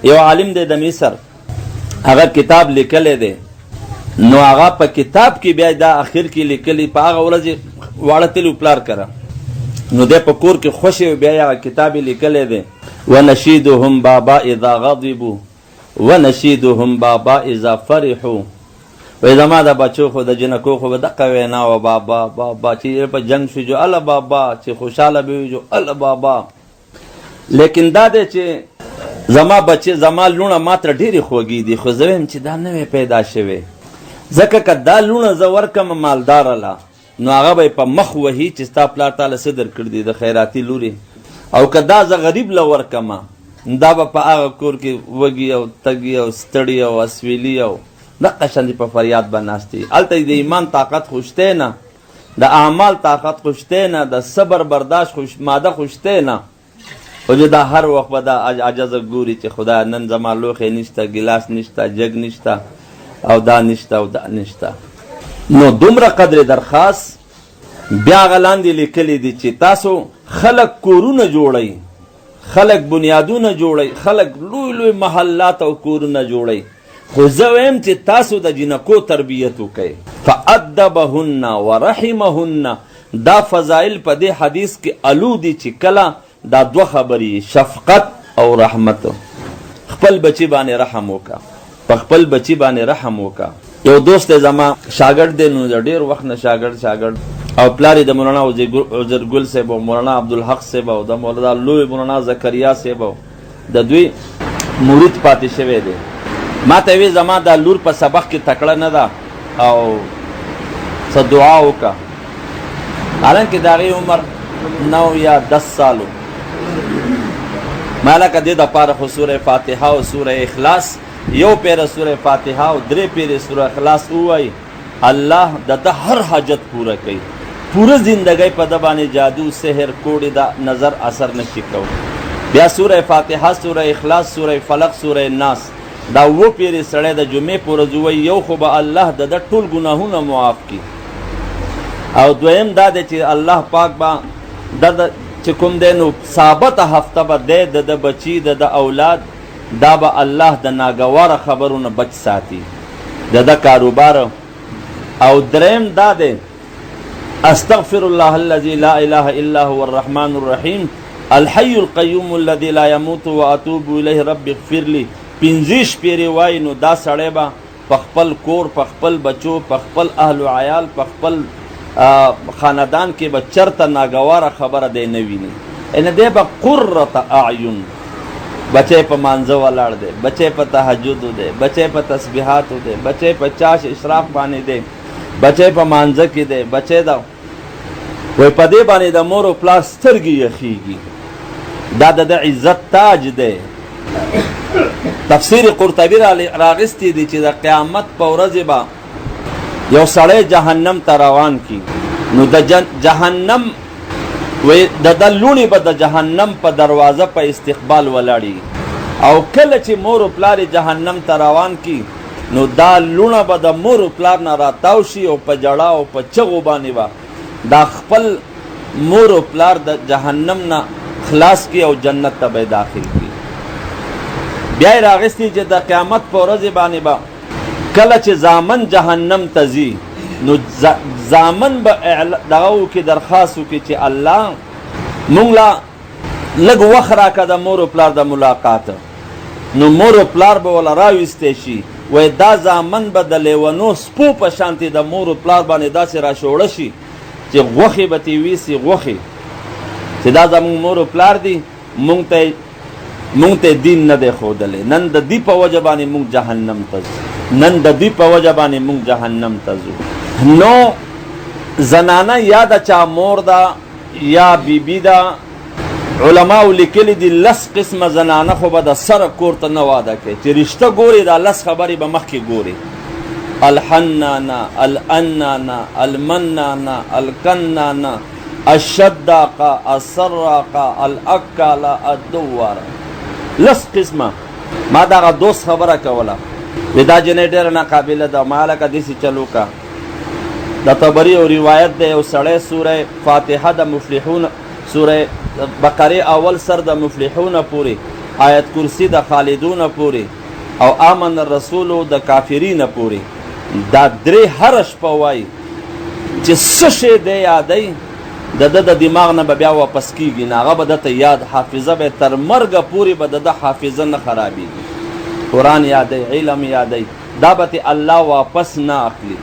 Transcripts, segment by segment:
یو عالم دی د مصر، هغه کتاب لیکلی دی، نو هغه په کتاب کې بیا دا اخر کې لیکلی، په هغه ورځ واړه تلي پلار کره، نو دی په کور کې خوشې و، بیا هغه کتاب یې لیکلی دی ونشیدهم بابا اذا غضبوا ونشیدهم بابا اذا فرحوا. وای زما د بچو خو د جنکو خو به دقه وینا و بابا بابا چې په جنگ شو جو الله بابا، چې خوشحاله به وي جو الله بابا. لیکن دا دی چې زما بچې زما لوڼه ما تر ډېرې خوږې دي، خو زه وایم چې دا نوې پیدا شوې، ځکه که دا لوڼه زه ورکړم مالداره له، نو هغه به یې په مخ وهي چې ستا پلار تاله څه درکړي دي د خیراتي لورې، او که دا زه غریب له ورکړم دا به په هغه کور کې وږي او تږي او ستړي او اسویلي او دقه شاندې په فریاد به ناست دي. هلته د ایمان طاقت خو شتی نه، د اعمال طاقت خو شتی نه، د صبر برداشت ماده خو شتی نه، خو چې دا هر وخت به دا عجزه ګوري چې خدای نن زما لوښی نشته، ګیلاس نشته، جګ نشته او دا نشته او دا نشته. نو دومره قدر درخواست بیا هغه لاندې لیکلی دي چې تاسو خلک کورونه جوړئ، خلک بنیادونه جوړئ، خلک لوی لوی محلات او کورونه جوړئ، خو زه وایم چې تاسو د جنکو تربیت وکئ. فادبهن ورحمهن، دا فضائل په دې حدیث کې الو دي چې کله دا دوه خبرې شفقت او رحمت. خپل بچی باندې رحم وکړه، په خپل بچی باندې رحم وکړه. یو دوست زما شاګرد دی، نو د ډېر وخت نه شاګرد او پلار د مولانا عزرګل صاحب او مولانا عبدالحق صاحب او د مولانا لوی مولانا زکریا صاحب د دوی مرید پاتې شوی دی. ما ته وی زما دا لور په سبق کې تکړه نه ده او څه دعا وکړه، حالانکه د هغې عمر 9 یا 10 سالو. ما لکه دې دپاره خو سوره فاتحه او سوره اخلاص، یو پیره سوره فاتحه او 3 پیرې سوره اخلاص ووایي، الله د ده هر حاجت پوره کوي. پوره زندګۍ په ده باندې جادو سحر کوډې دا نظر اثر نشي کوي. بیا سوره فاتحه، سوره اخلاص، سوره فلق، سوره ناس، دا و پیرې سړی د جمعې په ورځ ووایي، یو خو به الله د ده ټول ګناهونه معاف کړي، او دویم دا دی چې الله پاک به د چې کوم دی نو ثابته هفته به دی د ده بچي د ده اولاد دا به الله د ناګواره خبرونه بچ ساتي، د ده کاروبار. او دریم دا دی استغفر الله الذي لا اله الا هو الرحمن الرحيم الحي القيوم الذي لا يموت واتوب اليه رب اغفر لي. 15 پیرې وایي، نو دا سړی به په خپل کور، په خپل بچو، په خپل اهل و عیال، په خپل خاندان کې به چرته ناګواره خبره دی نه ویني. یعنې دی به قرة اعین، بچی په مانځه ولاړ دی، بچی په تهجدو دی، بچی په تسبیحاتو دی، بچی په چاش اشراق باندې دی، بچی په مانځه کې دی، بچی دا وایي په دې باندې د مور او پلار سترګې یخیږي. دا د عزت تاج دی. تفسیر قرطبی راغستی دی چې د قیامت په ورځ به یو سړی جهنم ته روان کی، نو د جهنم وی د لوڼې به د جهنم په دروازه په استقبال ولاړي، او کله چې مور و پلار جهنم ته روان کی، نو دا لوڼه به د مور و پلار نه راتاو شي او په جړا او په چغو باندې به دا خپل مور و پلار د جهنم نه خلاص کی او جنت ته به داخل کی. بیا یې راغستی چې د قیامت په ورځ باندې به کله چې زامن جهنم ته ځي، نو زامن به دغه وکړي، درخواست وکړي چې الله مونږ له لږ وخت راکړه د مور و پلار د ملاقات. نو مور و پلار به وله راویستی شي، وایي دا زامن به د لیونو سپو په شانتې د مور و پلار باندې داسې راشوړه شي چې غوښې به ترې ویسي، غوښې چې دا زموږ مور و پلار دي، مونږ ته دین نه دی ښودلی، نن د دې په وجه باندې مونږ جهنم ته ځو، نن د دې په وجه باندې مونږ جهنم ته ځو. نو زنانه یا د چا مور ده یا بیبي ده، علماو لیکلی دي 10 قسمه زنانه خو به د سره کور ته نه واده کوي، چې رشته ګوري دا 10 خبرې به مخکې ګوري: الحنانه، الانانه، المنانه، الکنانه، الشداقه، السراقه، الاکاله، الدواره. 10 قسمه. ما دغه دوست خبره کوله، دا جنې ډېره ناقابله ده، ما لکه داسې چلو کا. د طبري او روایت دی، یو سړی سوره فاتحه د مفلحون، سوره بقره اول سر د مفلحون پورې آیت کرسی د خالدون پورې او آمن الرسول د کافرین پورې دا درې هر شپه وای چې څه شی دی یادی د دماغ نه به بیا واپس کیږي نه هغه به درته یاد حافظه به تر مرګه پورې به د حافظه نه خرابېږي قرآن یادی علم یادی دا به الله واپس نه اخلي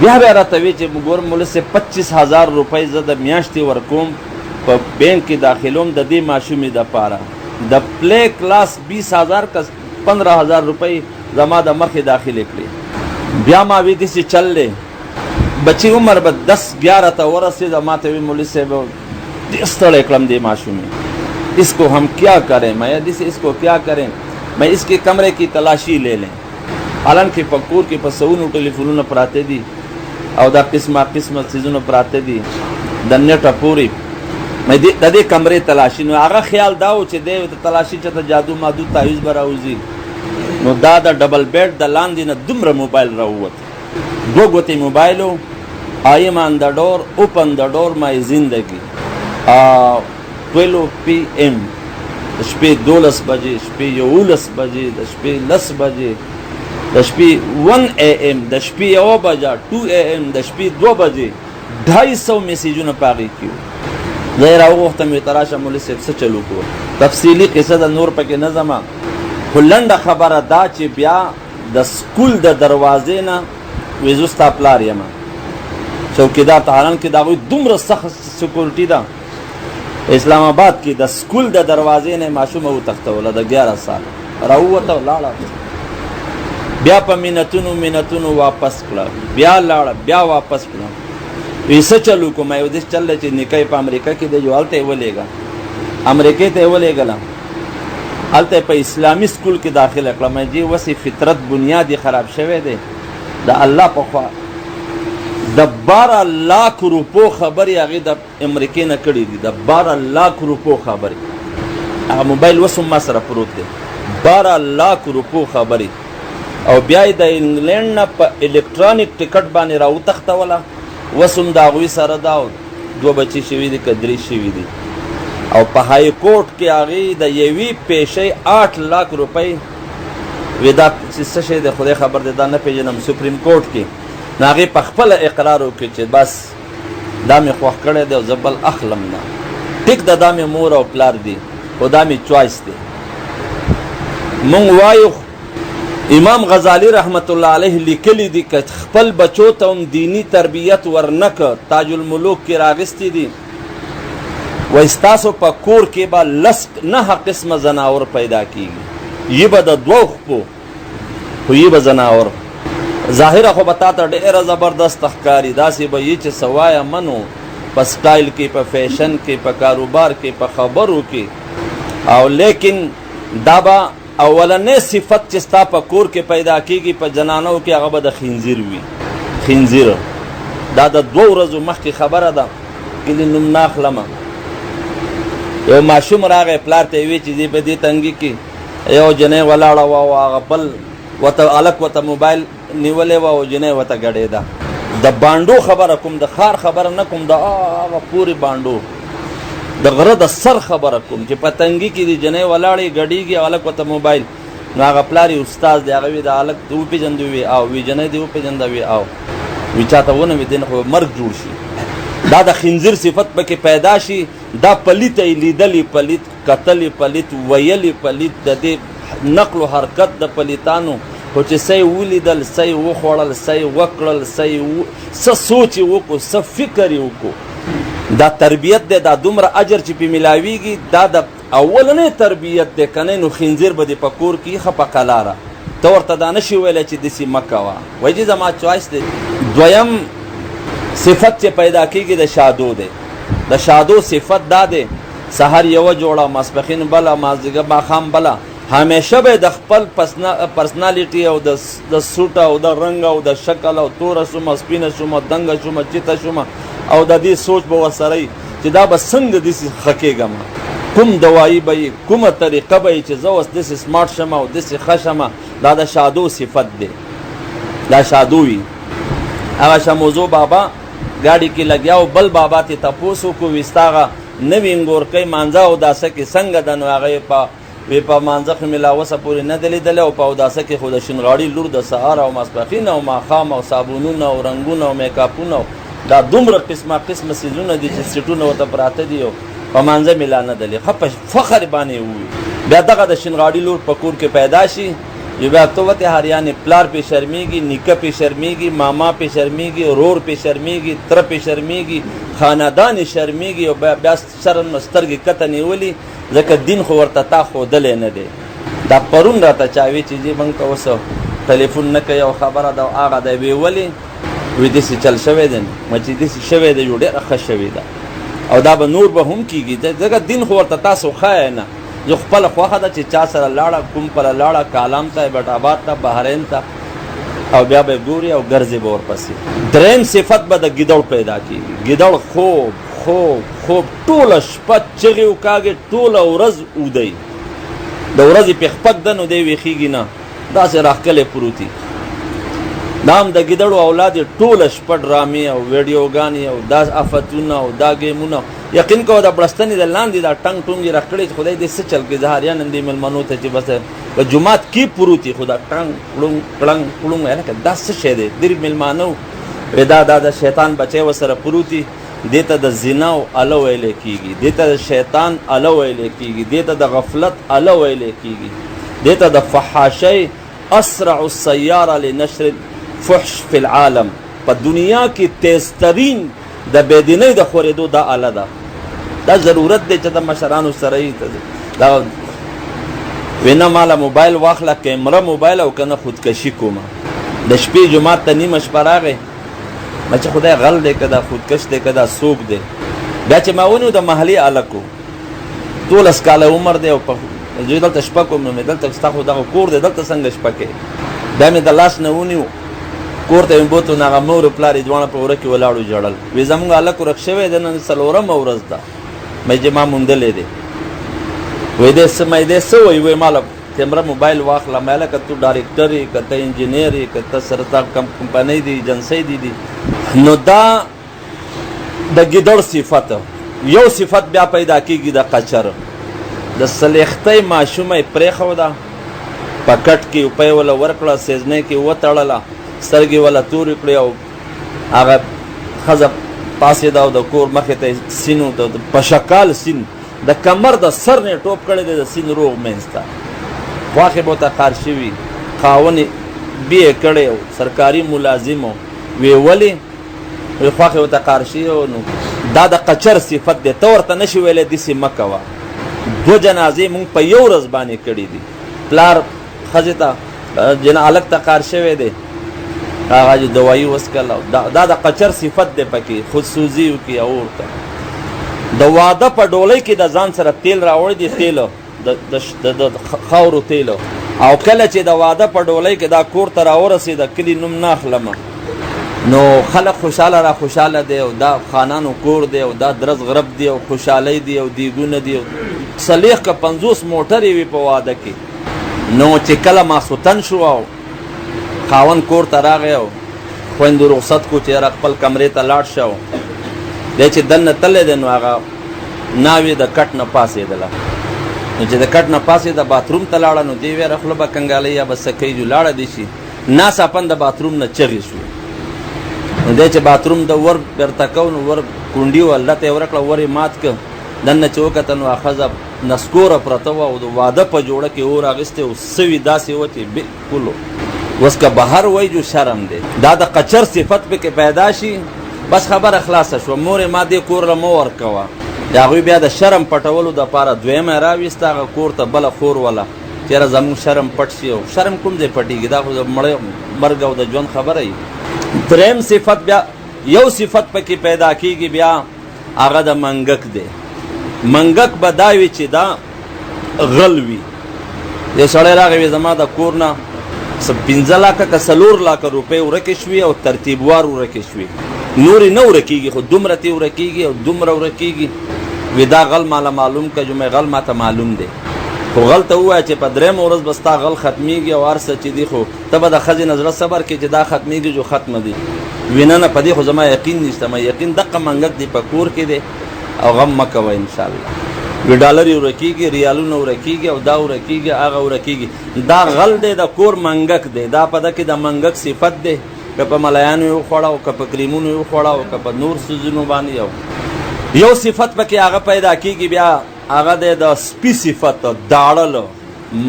بیا به راته وی چې ګور مولا سے 25,000 روپۍ زه د میاشتې ورکوم په بینک کې داخلوم د دې ماشومې دپاره د پلی کلاس 20,000 که 15,000 روپۍ زما د مخې داخلې کړې بیا ما وی داسې چل دی بچی عمر به 10-11 ته ورسېده ما ته وی مولوي صاحب ډېر ستړی کړم دې ماشومې اس کو ہم کیا کریں میں اس کو کیا کریں میں اس کے کمرے کی تلاشی لے لیں حالانکه په کور کې په سونو ټلیفونونه پراته دي او دا قسمه څیزونه پراته دي د نیټه پورې مې د دې کمرې تلاشي نو هغه خیال دا و چې د تلاشي چې د جادو مادو تعویض به راوځي نو دا د ډبل بیډ د لاندې نه دومره موبایل راووت 2 ګوتې موبایلو I am on the door, open the door my زندگی 12 PM د شپې 12 بجې شپې 11 بجې د شپې 10 بجې د شپې 1 AM د شپې 1 بجه 2 AM د شپې 2 بجې 250 میسیجونه پاغې کیو زه راوغوښتم وی تراشه مولوي صاحب څه چلو کو تفصیلي قصه د نور پکې نه ځمه خو لنډه خبره دا چې بیا د سکول د دروازې نه وی زه ستا پلار یم چوکیدار ته حالانکې د هغوی دومره سخت سکیورټي ده اسلام آباد کې د سکول د دروازې نه ماشومه وتښتوله د 11 سال راووته ولاړه بیا په منتونو واپس کړه بیا لاړه بیا واپس کړه وی څه چلو کوم یو دې چل چې نکای په امریکا کې د جو هلته ولېږه امریکې ته ولېږله هلته په اسلامي سکول کې داخله کړم جی وسی فطرت بنیادی خراب شوی دی د الله په خوا د 12 लाख روپو خبرې هغې د امریکې نه کړي دي د 12 लाख روپو خبرې هغه موبایل اوس هم ما سره پروت دی 12 लाख روپو خبرې او بیا یې د انګلینډ نه په الکترونیک ټکټ باندې راوتښتوله اوس هم د هغوی سره دا 2 بچې شوي دي که 3 شوي دي او په های کورټ کې هغې د یوې پیشۍ 8 लाख روپۍ وی دا څه شی دی خدای خبر دی دا نه پېژنم سپریم کورټ کې نو هغې په خپله اقرار وکړي چې بس دا مې خوښ کړی دی او زه بل اخلم نه ټیک ده دا مې مور او پلار دی خو دا مې چوایس دی مونږ وایو امام غزالی رحمت الله علیه لیکلی دي که خپل بچو ته هم دینی تربیت ورنکه تاج الملوک کې راغستی دي وایي ستاسو په کور کې به 9 قسمه زناور پیدا کیږي یې به د 2 خپو خو یې به زناور ظاهره خو به تا ته ډېره زبردست ښکاري داسې به یې چې سوایه منو په سټایل کې په فیشن کې په کاروبار کې په خبرو کې او لیکن دا به اولنې صفت چې ستا په کور کې پیدا کیږي په جنانو کې هغه به د خنزیر وي خنزیر دا د 2 ورځو مخکې خبره ده کلي نوم نه اخلمه یو ماشوم راغی پلار ته یې وی چې دې په دې تنګي کې یو جنۍ ولاړه وه او هغه بل ورته هلک ورته موبایل نیولې وه او جنۍ ورته ګډېده د بانډو خبره کوم د ښار خبره نه کوم د هغه پورې بانډو د غره د سر خبره کوم چې په تنګي کې د جنۍ ولاړې ګډېږي او هلک ورته موبایل نو هغه پلار یې استاد دی هغه وی د هلک دې وپېژندو وي او وی جنۍ دې وپېژنده وي او وی چاته ونه وي دې نه خو مرګ جوړ شي دا د خنزیر صفت پکې پیدا شي دا پلیت یې لیدلی پلیت کتلی پلیت ویلی پلیت د دې نقل و حرکت د پلیتانو خو چې څه یې ولیدل څه یې وخوړل څه یې وکړل څه سوچ یې وکړو څه فکر یې وکړو دا تربیت دی دا دومره اجر چې پې میلاویږي دا د اولنۍ تربیت دی که نه نو خنزیر به دې په کور کې ښه په قلاره ته ورته دا نشي ویلی چې داسې مه کوه وایي چې زما چوایس دی دویم صفت چې پیدا کېږي د شادو دی د شادو صفت دا دی سحر یوه جوړه ماسپښین بله مازدیګر ماښام بله همیشه به د خپل پرسنالیټي او د سوټ او د رنګ او د شکل او توره شومه سپینه شومه دنګه شومه چیته شومه او د دې سوچ به ورسره وي چې دا به څنګه داسې ښه کېږم کوم دوایي به یي کومه طریقه به یي چې زه اوس داسې سمارټ شم او داسې ښه شمه دا د شادو صفت دی دا شادو وي هغه شموزو بابا ګاډي کې لګیا او بل بابا ته تپوس وکړو وي ستا هغه نوي انګورکۍ مانځه او داسه کې څنګه ده نو هغه یې په وی په مانځه خو مې لا اوسه پورې نه دی لیدلی او په اوداسه کې خو د شینغاړي لور د سهار او ماسپښین او ماښام او صابونونه او رنګونه او میکاپونه دا دومره قسمه قسمه څیزونه دي چې سیټونه ورته پراته دي او په مانځه مې لا نه دی ښه په فخر باندې ووي. بیا دغه د شینغاړي لور په کور کې پیدا شي یو بیا تو وته هریانې پلار پې شرمیږي، نیکه پې شرمیږي، ماما پې شرمیږي، ورور پې شرمیږي، تره پې شرمیږي، خاندان یې شرمیږي او بیا شرم سترګې کته نیولي ځکه دین خو ورته تا ښودلی نه دی. دا پرون راته چا وی چې جی موږ ته اوس ټلیفون نه کوي او خبره ده هغه دی وی ولې وی داسې چل شوی دی ما چې داسې شوی دی یو ډېره ښه شوې ده او دا به نور به هم کېږي ځکه دین خو ورته تاسو ښایه نه. زه خپله خوښه ده چې چا سره لاړه کوم پله لاړه کالام ته ایبټ آباد ته بحرین ته او بیا به ګوري او ګرځې به ورپسې. دریم صفت به د ګیدړ پیدا کېږي. ګیدړ خوب خوب خوب ټوله شپه چغې وکاږي، ټوله ورځ اودی، د ورځې پخپک ده نو دی ویښېږي نه، داسې راښکلی پروتي. دا هم د ګیدړو اولاد یې ټوله شپه ډرامې او ویډیوګانې او دا افتونه او دا ګیمونه. یقین کوه د بړستنې د لاندې دا ټنګ ټونګ یې راکړی چې خدای دې څه چل کړي زهریان دې مېلمنو ته چې بس په جومات کې پروتي خو دا ټنګ کړونګ کړنګ کړونګ هلکه دا څه شی دی ډېر مېلمانه و دا د شیطان بچی ورسره پروتي. دې ته د زنا او اله ویلی کېږي، دې ته د شیطان اله ویلی کېږي، دې ته د غفلت اله ویلی کېږي، دې ته د فحاشۍ اسرع السیاره لنشر فحش فی العالم. په دنیا کې تیزترین د بېدینۍ د خورېدو دا اله ده. دا ضرورت دی چې د مشرانو سره یې دا وینا ماله موبایل واخله کیمره موبایل او کنه خودکشي کومه. د شپې جماعت ته نیمه شپه راغی ما چې خدای غل دی که دا خودکش دی که دا څوک دی. بیا چې ما ونیو د محلي هلک و 12 کاله عمر دی او زه دلته شپه کوم نو مې دلته ستا خو دغه کور دی دلته څنګه شپه کوې. بیا مې د لاس نه ونیو کور ته مې بوتلو نو هغه مور او پلار یې دواړه په وره کې ولاړو ژړل. وی زموږ هلک ورک شوی دی نن 4مه ورځ ده مې چې ما موندلی دی. وی دی څه وایي وی ماله کیمره موبایل واخله مې هلکه تو ډایرکټر یې که ته انجینیر یې که ته سره تا کمپنۍ دی ایجنسۍ دی. نو دا د ګیدړ صفت. یو صفت بیا پیدا کېږي د قچر. د سلیختۍ ماشومه یې پرېښوده په کټ کې روپۍ وله ورکړه سیزنۍ کې وتړله سترګې وله تورې کړې او هغه ښځه پاڅېده او د کور مخې ته یې سین په شکال سین د کمر د سر نه ټوپ کړی دی د سین روغ منځ ته غواښې به ورته کار شوي خاون یې بیې کړی او سرکاري ملازم و. وی ولې وی خواښې ورته کار شوي نو دا د قچر صفت دی. ته ورته نشي ویلی داسې مه کوه. 2 جنازې مونږ په یو ورځ باندې کړي دي. پلار ښځې ته هلک ته کار شوی دی هغه دوایي وڅکله دا د قچر صفت دی پکې خودسوزي وکړي او ورته د واده په ډولۍ کې د ځان سره تیل راوړی دی تیلو د خاورو تیلو او کله چې د واده په ډولۍ کې دا کور ته راورسېده کلي نوم نه اخلمه نو خلک خوشحاله را خوشحاله دی او دا خانانو کور دی او دا درز غرب دی او خوشحالۍ دی او دیګونه دی 40 که 50 موټرې وي په واده کې. نو چې کله ماسوتن شو او خاون کور ته راغی او خویندو رخصت کو چې یاره خپل کمرې ته لاړ شه دی چې دننه تللی دی نو هغه ناوې د کټ نه پاسېدله. نو چې د کټ نه پاسېده باتروم ته لاړه نو دې ویره خوله به کنګالۍ یا به څه کوي جو لاړه دې شي ناڅاپن د باتروم نه چغې شوې. نو دی چې باتروم د ور بیرته کو نو ور کونډي و لته یې ورکړه ور یې مات که دننه چې وکته نو ښځه نسکوره پرته وه او د واده په جوړه کې اور اخیستی او سوي داسې وه چې بلکل اوس که بهر وی جو شرم دی. دا د قچر صفت پکې پیدا شي بس خبره خلاصه شوه. مورې ما دې کور له مه ورکوه. د هغوی بیا د شرم پټولو دپاره دویمه یې راویسته هغه کور ته بله خور وله چېره زموږ شرم پټ شي او شرم کوم ځای پټېږي دا خو د مرګ او د ژوند خبره وي. دریم صفت بیا یو صفت پکې پیدا کېږي بیا هغه د منګک دی. منګک به دا وي چې دا غل وي. یو سړی راغی وي زما د کور نه 15 لاکه که 4 لاکه روپۍ ورکې شوي او ترتیبوار ورکې شوي نورې نه ورکېږي خو دومره تې ورکېږي او دومره ورکېږي. وي دا غل ماله معلوم که جمعې غل ما ته معلوم دی خو غل ته ووایه چې په 3مه ورځ به ستا غل ختمیږي او هر څه چې دي خو ته به د ښځې نه زړه صبر کې چې دا ختمیږي جو ختمه دي. وي نه په دې خو زما یقین نشته. ما یقین دقه منګک دی په کور کې دی او غم مه کوه انشاءالله. وی ډالر ورکیږي، ریالونه ورکیږي او دا ورکیږي هغه ورکیږي. دا غل دی، د کور منګک دی. دا په دکې د منګک صفت دی، که په ملایانو یې وخوړه او که په کریمونو یې وخوړه او که په نور څیزونو باندې یو صفت پکې هغه پیدا کیږي. بیا هغه دی د سپي صفت، داړل،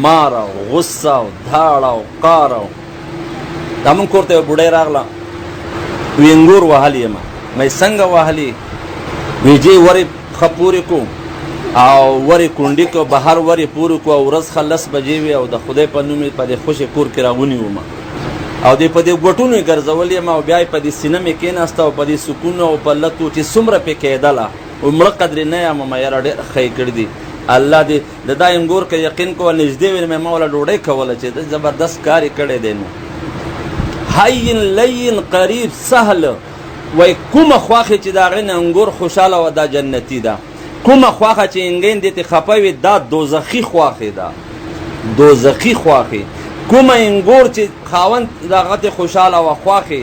مار او غصه او داړ او قار. او دا مونږ کور ته یو بوډۍ راغله، وی انګور وهلی یم. مې څنګه وهلي؟ وی جی ورې ښه پورې کو او ورې کونډې کو، بهر ورې پورې کو او ورځ ښه 10 بجې وي او د خدای په نوم یې په دې خوشې کور کې راونیوم او دې په دې ګوټونو یې ګرځولې یم او بیا یې په دې سینه مې کېناسته او په دې سکون او په لتو چې څومره پې کېدله او مړه قدرې نه یم. ما یاره ډېر ښه یې کړي دي. الله دې د دا انګور که یقین کوه نږدې وي مې ما وله ډوډۍ کوله چې د زبردست کار یې کړی دی. نو حین لین قریب سهل، وای کومه خواخې چې د هغې نه انګور خوشحاله وه دا جنتي ده. کومه خواخه چې انګین دې ته خفه وي دا دوزخي خواخې ده، دوزخي خواخې. کومه انګور چې خاوند د هغه ته خوشحاله وه خواخې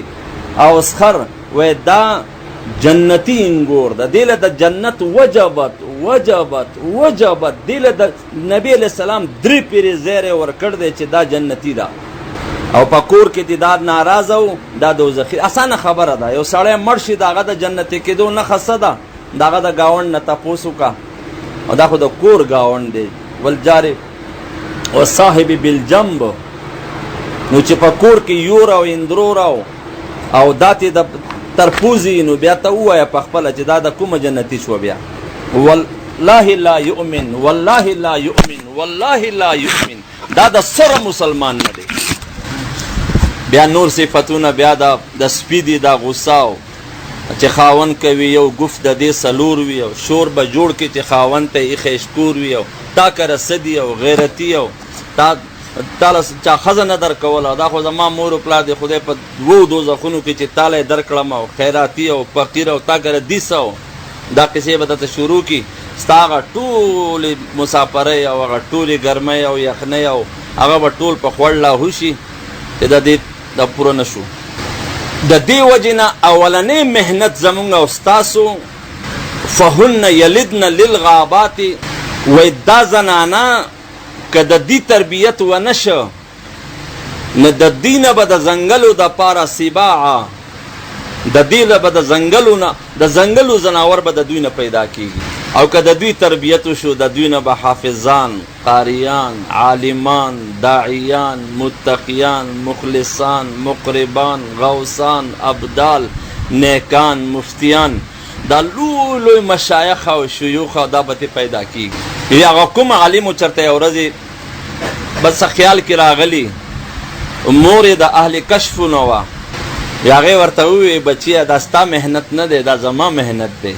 او سخر، وای دا جنتی انګور ده. دې له د جنت وجبت وجبت وجبت، دې له د نبی علیه السلام 3 پیرې زیری ورکړ دی چې دا جنتي ده. او په کور کې دې دا ناراضه و دا دوزخي. اسانه خبره ده، یو سړی مړ شي د هغه د جنتي کېدو نښه څه ده؟ د هغه د ګاونډ نه تپوس وکړه، او دا خو د کور ګاونډ دی. والجار والصاحب بالجنب، نو چې په کور کې یور او اندرور او دا ته د ترپوزي، نو بیا ته ووایه په خپله چې دا د کومه جنتي شوه. بیا والله لا یؤمن، والله لا یؤمن، والله لا یؤمن، دا د سره مسلمان نه دی. بیا نور صفتونه بیا د سپي دي، دا غصه چې خاوند کوي یو ګفت د دې سلور وي او شور به جوړ کړي چې خاوند ته یې خیشکور وي او تا که رسدي او غیرتي او تاله چا ښځه نه درکوله. دا خو زما مور و پلار دی خدای په 2 دوزخونو کې چې تاله یې درکړم او خیراتي او فقیر او تا که ردیسه او دا قصې به درته شروع کړي. ستا هغه ټولې مسافرۍ او هغه ټولې ګرمۍ او یخنۍ او هغه به ټول په خوړ لاهو شي چې د دې دا پوره نه شو. د دې وجې نه اولنۍ محنت زمونږ او ستاسو فهن یلدن للغابات، وی دا زنانه که د دې تربیت ونه شه نه د دې نه به د ځنګلو دپاره سباعه، د دې نه به د ځنګلو زناور به د دوی نه پیدا کېږي. او که د دوی تربیت وشو د دوی نه به حافظان، قاریان، عالمان، داعیان، متقیان، مخلصان، مقربان، غوثان، ابدال، نیکان، مفتیان، دا لوی لوی مشایخ او شیوخ دا به پیدا کېږي. یا هغه کوم عالم چرته یو ورځې بس خیال کې راغلی، مور یې د اهل کشفو نه وه. هغې ورته وویې بچیه دا ستا محنت نه دی، دا زما محنت دی.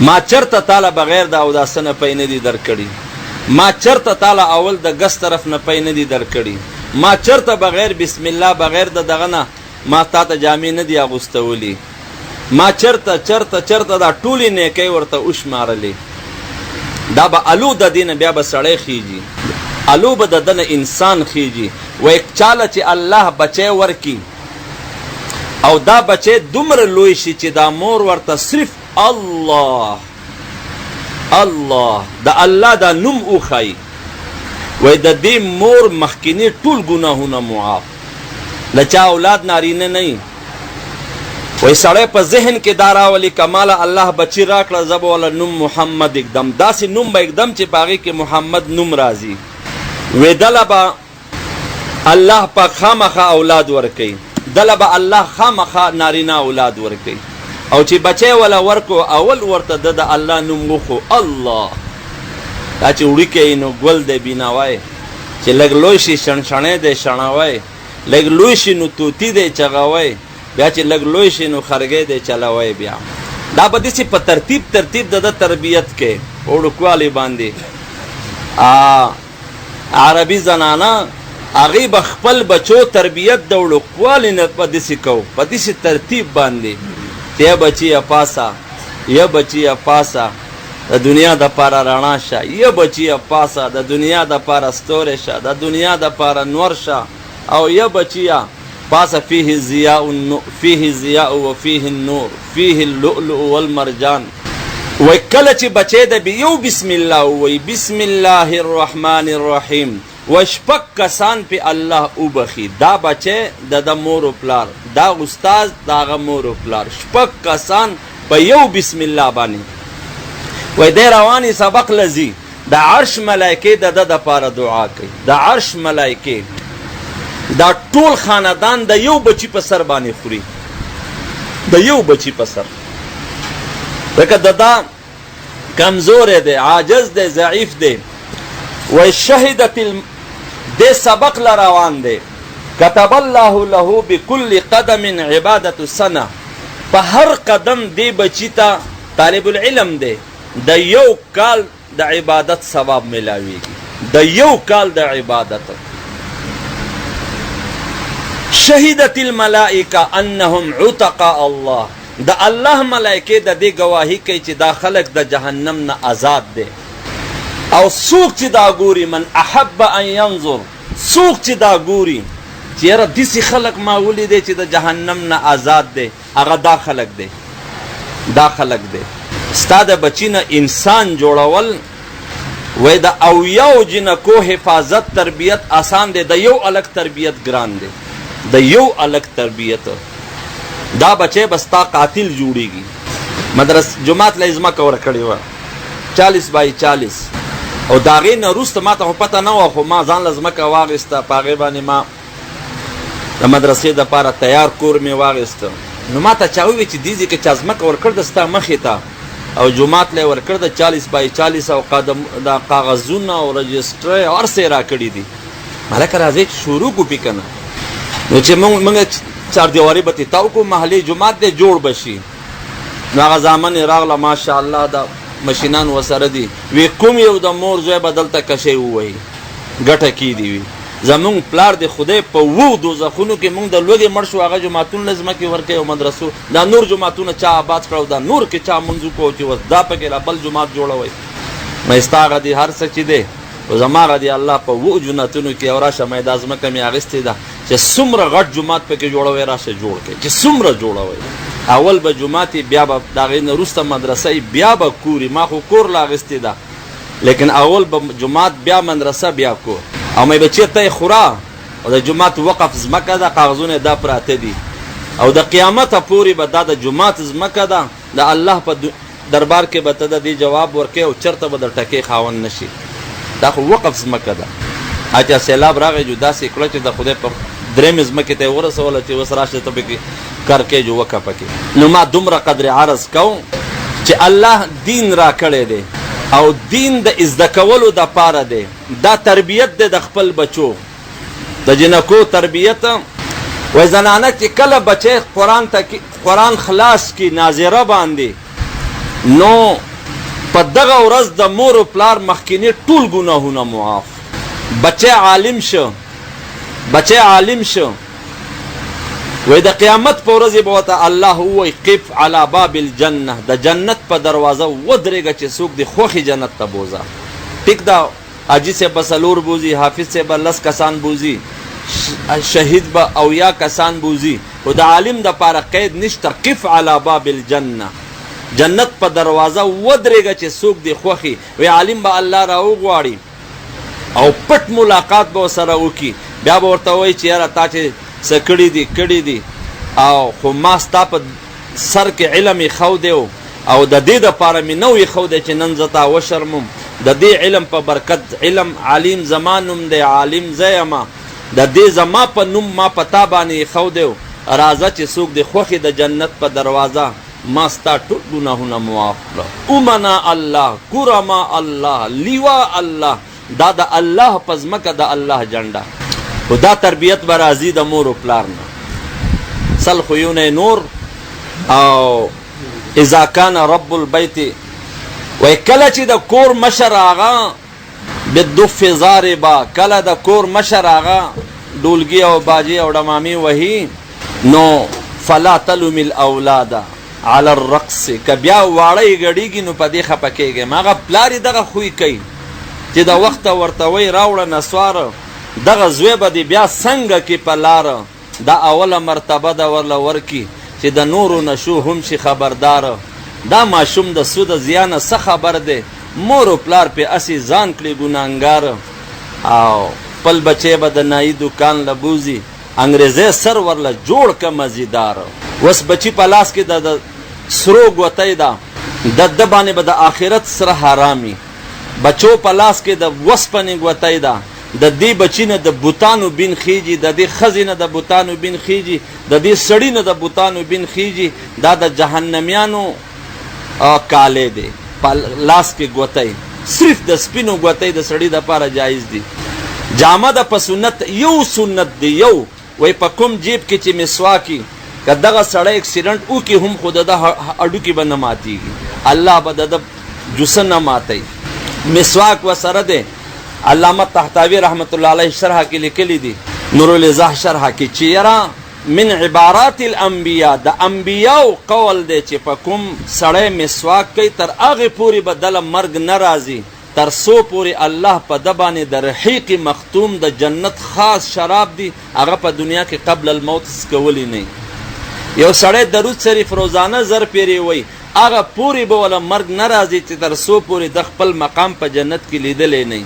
ما چرته تاله بغیر د اوداسه نه پی نه دي درکړي، ما چرته تاله اول د ګس طرف نه پی نه دي درکړي، ما چرته بغیر بسم الله بغیر د دغه نه ما تا ته جامې نه دي اغوستولي، ما چرته چرته چرته دا ټولې نیکۍ ورته وشمارلې. دا به الو د دې نه بیا به سړی خیږي، الو به د ده نه انسان خیږي. وایي چاله چې الله بچی ورکي او دا بچی دومره لوی شي چې دا مور ورته صرف الله الله د الله دا نوم وښایي، وایي د دې مور مخکینی ټول ګناهونه معاف. له چا اولاد نارینه نه وي، وایي سړی په ذهن کې دا راولي کماله الله بچی راکړه زه به وله نوم محمد اکدم، داسې نوم به اکدم چې په هغې کې محمد نوم راځي. وایي دله به الله پاک خامخا اولاد ورکوي، دله به الله خامخا نارینه اولاد ورکوي. او چې بچی ولا ورکو اول ورته د الله نوم وخو الله. دا چې وړوکی نو ګل دی بینوی، چې لږ لوی شي شڼشڼی دی شڼوی، لږ لوی شي نو توتی دی چغوی، بیا چې لږ لوی شي نو خرګی دی چلوی. بیا دا به داسې په ترتیب ترتیب د تربیت کې په وړوکوالي باندې. عربي زنانه هغې به خپل بچو تربیت د وړوکوالي نه په داسې کو، په داسې ترتیب باندې یا بچیه پاسه یا بچیه پاسه د دنیا د پاره رڼا شه، یا بچیه پاسه د دنیا د پاره ستوری شه، د دنیا د پاره نور شه، او یا بچیه پاسه فیه ضیاء و فیه النور فیه اللؤلؤ والمرجان. وای کله چې بچی د یو بسم الله وای بسم الله الرحمن الرحیم و شپږ کسان په الله وبخي دا بچی د مور او پلار دا استاد داغه مور او پلار شپږ کسان په یو بسم الله باندې وای د رواني سبق لذي د عرش ملائکه د پاره دعا کوي د عرش ملائکه دا ټول خاندان د یو بچی په سر باندې خوري د یو بچی په سر لکه دا کمزور دی عاجز دی ضعیف دی و شهدت دې سبق لروان دی كتب الله له بكل قدم عبادة سنه په هر قدم دی بچی ته طالب العلم دی د یو کال د عبادت ثواب ملاویږي د یو کال د عبادت شهدت الملائکه انهم عتقاء الله د الله ملائکه د دې گواهی کوي چې دا خلق د جهنم نه آزاد دي او څوک چې دا ګوري من احب ان ينظر څوک چې دا ګوري چې یاره داسې خلق ما ولیدی چې د جهنم نه آزاد دی هغه دا خلق دی دا خلق دی ستا د بچی نه انسان جوړول وای د اویاو جنکو حفاظت تربیت آسان دی د یو الګ تربیت ګران دی د یو الګ تربیت دا بچه بستا قاتل جوړیږي مدرس جماعت لازمه کور کړی و 40 بای 40 او داغه نه روست ما ته پته نه و خو ما ځان لازمه کا واغسته پاغه باندې ما د مدرسې د پاره تیار کور می واغسته نو ما ته چاوي چې دیږي کې چازمه کور کړ دستا مخې ته او جماعت له ور کړ د 40 بای 40 او قدم دا کاغذونه او رجستر اور سه را کړی دي مالک راځي شروع کو پکنه نو چې موږ چار دیواری به تاو کو محلي جماعت دې جوړ بشي نو هغه ځامن راغله ماشاءالله دا مشینان وسره دي وی کوم یو د مور زوی بدلته کشي وای ګټه کی دی وی زمون پلار د خدای په وو دوزخونو کې مونږ د لوګي مرشو هغه جماعتون لازمه کې ورکه او مدرسو دا نور جماعتونه چا آباد کړو دا نور کې چا منځو کو چې وس دا پکې بل جماعت جوړوي مې استاغه دي هر څه چې دی او زماغه دی الله په وو جنتونو کې اوراشه مې د ازمه کمی اغستې ده چې څومره غټ جماعت پکې جوړوي راشه جوړ کې چې څومره جوړوي اول به جماعت بیا به دغه نه روسته مدرسې بیا به کوري ما خو کور لا اغستې ده لیکن اول به جماعت بیا مدرسه بیا کور او مې بچی ته خورا او د جماعت وقف زمکه ده کاغذونه دا پراته دي او د قیامت پورې به دا د جماعت زمکه ده د الله په دربار کې به ته د دې جواب ورکې او چرته به د ټکې خاون نشي دا خو وقف زمکه ده اچھا سیلاب راغی جو داسې کړه چې د خدای په درېمې زمکې ته یې ورسوله چې اوس راشه ته پکې کر کې جو وقف پکې نو ما دومره قدر عرض کوم چې الله دین را کړی دی او دین د ازده کولو د پاره دی دا تربیت دی د خپل بچو د جنکو تربیت و زنانه چې کله بچی قرآن خلاص کی ناظره باندې نو په دغه ورځ د مور او پلار مخکینی ټول ګناهونه معاف بچی عالم شو وای د قیامت په ورځ به ورته الله ووایي قف علی باب الجنه د جنت په دروازه ودرېږه چې څوک دې خوښي جنت ته بوځه ټیک دا حاجي صاحب به څلور بوځي حافظ صاحب به 10 کسان بوځي شهید به اویا کسان بوځي خو د عالم دپاره قید نشته قف علی باب الجنه جنت په دروازه ودرېږه چې څوک دې خوښي وی عالم به الله راوغواړي او پټ ملاقات به ورسره وکړي بیا به ورته وایي چې یاره تا چې څه کړي دي او خو ما ستا په سر کې علم یې ښودی او د دې دپاره مې نو یې ښودی چې نن زه تا وشرمم د دې علم په برکت علم علیم زما نوم دی عالم زه یمه د دې زما په نوم ما په تا باندې یې ښودی راځه چې څوک دې خوښي د جنت په دروازه ما ستا ټول ګناهونه معاف کړه اومنا الله کرما الله لیوا الله دا د الله په ځمکه د الله جنډه و دا تربیت به راځي د مور و پلار نه سل خویونه نور او اذا کان رب البیت وای کله چې د کور مشر آغا بالدف ضاربا کله د کور مشر آغا ډولګي او باجی او ډمامي وهي نو فلا تلم الاولاد على الرقص کبیا واړی غړیږي نو په دې خپه کېږي ماغه پلاری دغه خوې کوي چې د وخت ورته وی راوړه نسوار دغه زوی به دی بیا څنګه کې په لاره دا اوله مرتبه ده ورله ورکي چې د نورو نشو هم شي خبردار دا ماشوم د سود زیانه څه خبر دی؟ مور و پلار په اسی ځان کړي ګناهګار او پل بچې به د نایي دکان لبوزي انګریزي سر ورله جوړ که مزیدار. وس بچی په لاس کې د سرو ګوتۍ ده د باندې به د آخرت سره حرامي. بچو په لاس کې د وسپنې ګوتۍ ده د دې بچی نه د بوتانو بین خیجي، د دې ښځې نه د بوتانو بین خیجي، د دې سړي نه د بوتانو بین خیجي. دا د جهنمیانو کالې دی په لاس کې ګوتۍ، صرف د سپینو ګوتۍ د سړي دپاره جایز دي. جامه د په سنت یو سنت دی یو، وای په کوم جیب کې چې مسواکي که دغه سړی اکسیډنټ وکړي هم خو د هډوکي به نه ماتېږي، الله به د جسه نه ماتوي. مسواک ورسره دی. علامه طحطاوي رحمت الله علیه شرحه کې لیکلی دي، نور الایضاح شرحه کې، چې یاره من عبارات الانبیاء د انبیاو قول دی چې په کوم سړی مسواک کوي تر هغې پورې به دله مرګ نه راځي تر څو پورې الله په ده باندې د رحیق مختوم د جنت خاص شراب دی هغه په دنیا کې قبل الموت څکولی نه. یو سړی درود شریف روزانه زر پیرې وی هغه پورې به وله مرګ نه راځي چې تر څو پورې د خپل مقام په جنت کې لیدلی نه.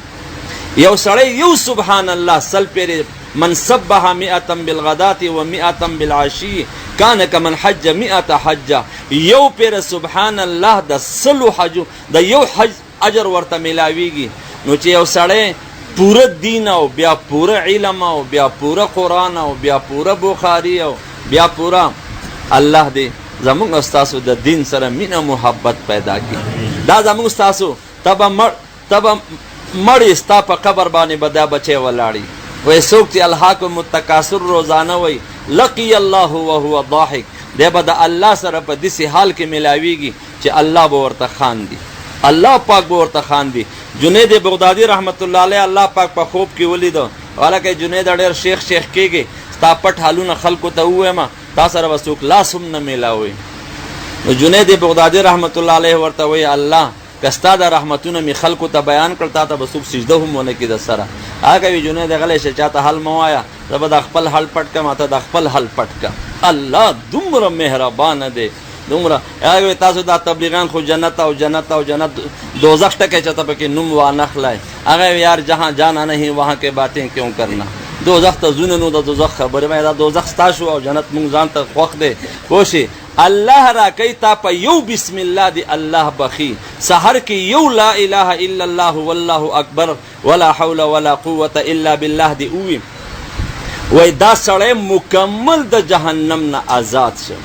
یو سړی یو سبحان الله سل پیرې من سبح 100 بالغداة و 100 بالعشي کان کمن حج 100 حجه. یو پیر سبحان الله د سلو حجو د یو حج اجر ورته ملاویږي. نو چې یو سړی پوره دین او بیا پوره علم او بیا پوره قرآن او بیا پوره بخاری او بیا پوره الله دې زمونږ استاسو د دین سره مینه محبت پیدا کړي. دا زمونږ استاسو تبه مړی ستا په قبر باندې به دا بچی ولاړي. وی څوک چې الهاکم التکاثر روزانه وی لقی الله وهو ضاحک، دی به د الله سره په داسې حال کې ملاویږي چې الله به ورته خاندي، الله پاک به ورته خاندي. جنید بغدادي رحمت الله علیه الله پاک په خوب کې ولیدو، حالکه جنید ډېر شیخ کېږي، ستا پټ حالونه خلکو ته ووایم تا سره به څوک لاس هم نه میلاوي. نو جنید بغدادي رحمت الله علیه ورته وی الله که ستا د رحمتونه مې خلکو ته بیان کړ تا ته به څوک سجده هم ونه کړي د سره. هغه وی جنید غلی شه چاته حل مه وایه، زه به د خپل حل پټ کړم ته د خپل حل پټ کړه. الله دومره مهربانه دی دومره. هغه وی تاسو دا تبلیغان خو جنت او جنت او جنت دوزخ ټکی چاته پکې نوم وانخلئ. هغه وی یار جہاں جانا نہیں وہاں کے باتیں کیوں کرنا. دوزخ ته ځونه نو د دوزخ خبرې وایي دا دوزخ ستا شو او جنت مونږ ځان ته خوښ دی. پوه الله را کوي تا په یو بسم الله دی الله بخي. سحر کې یو لا اله الا الله والله اکبر ولا حول ولا قوة الا بالله دی اوی وای دا سړی مکمل د جهنم نه آزاد شو.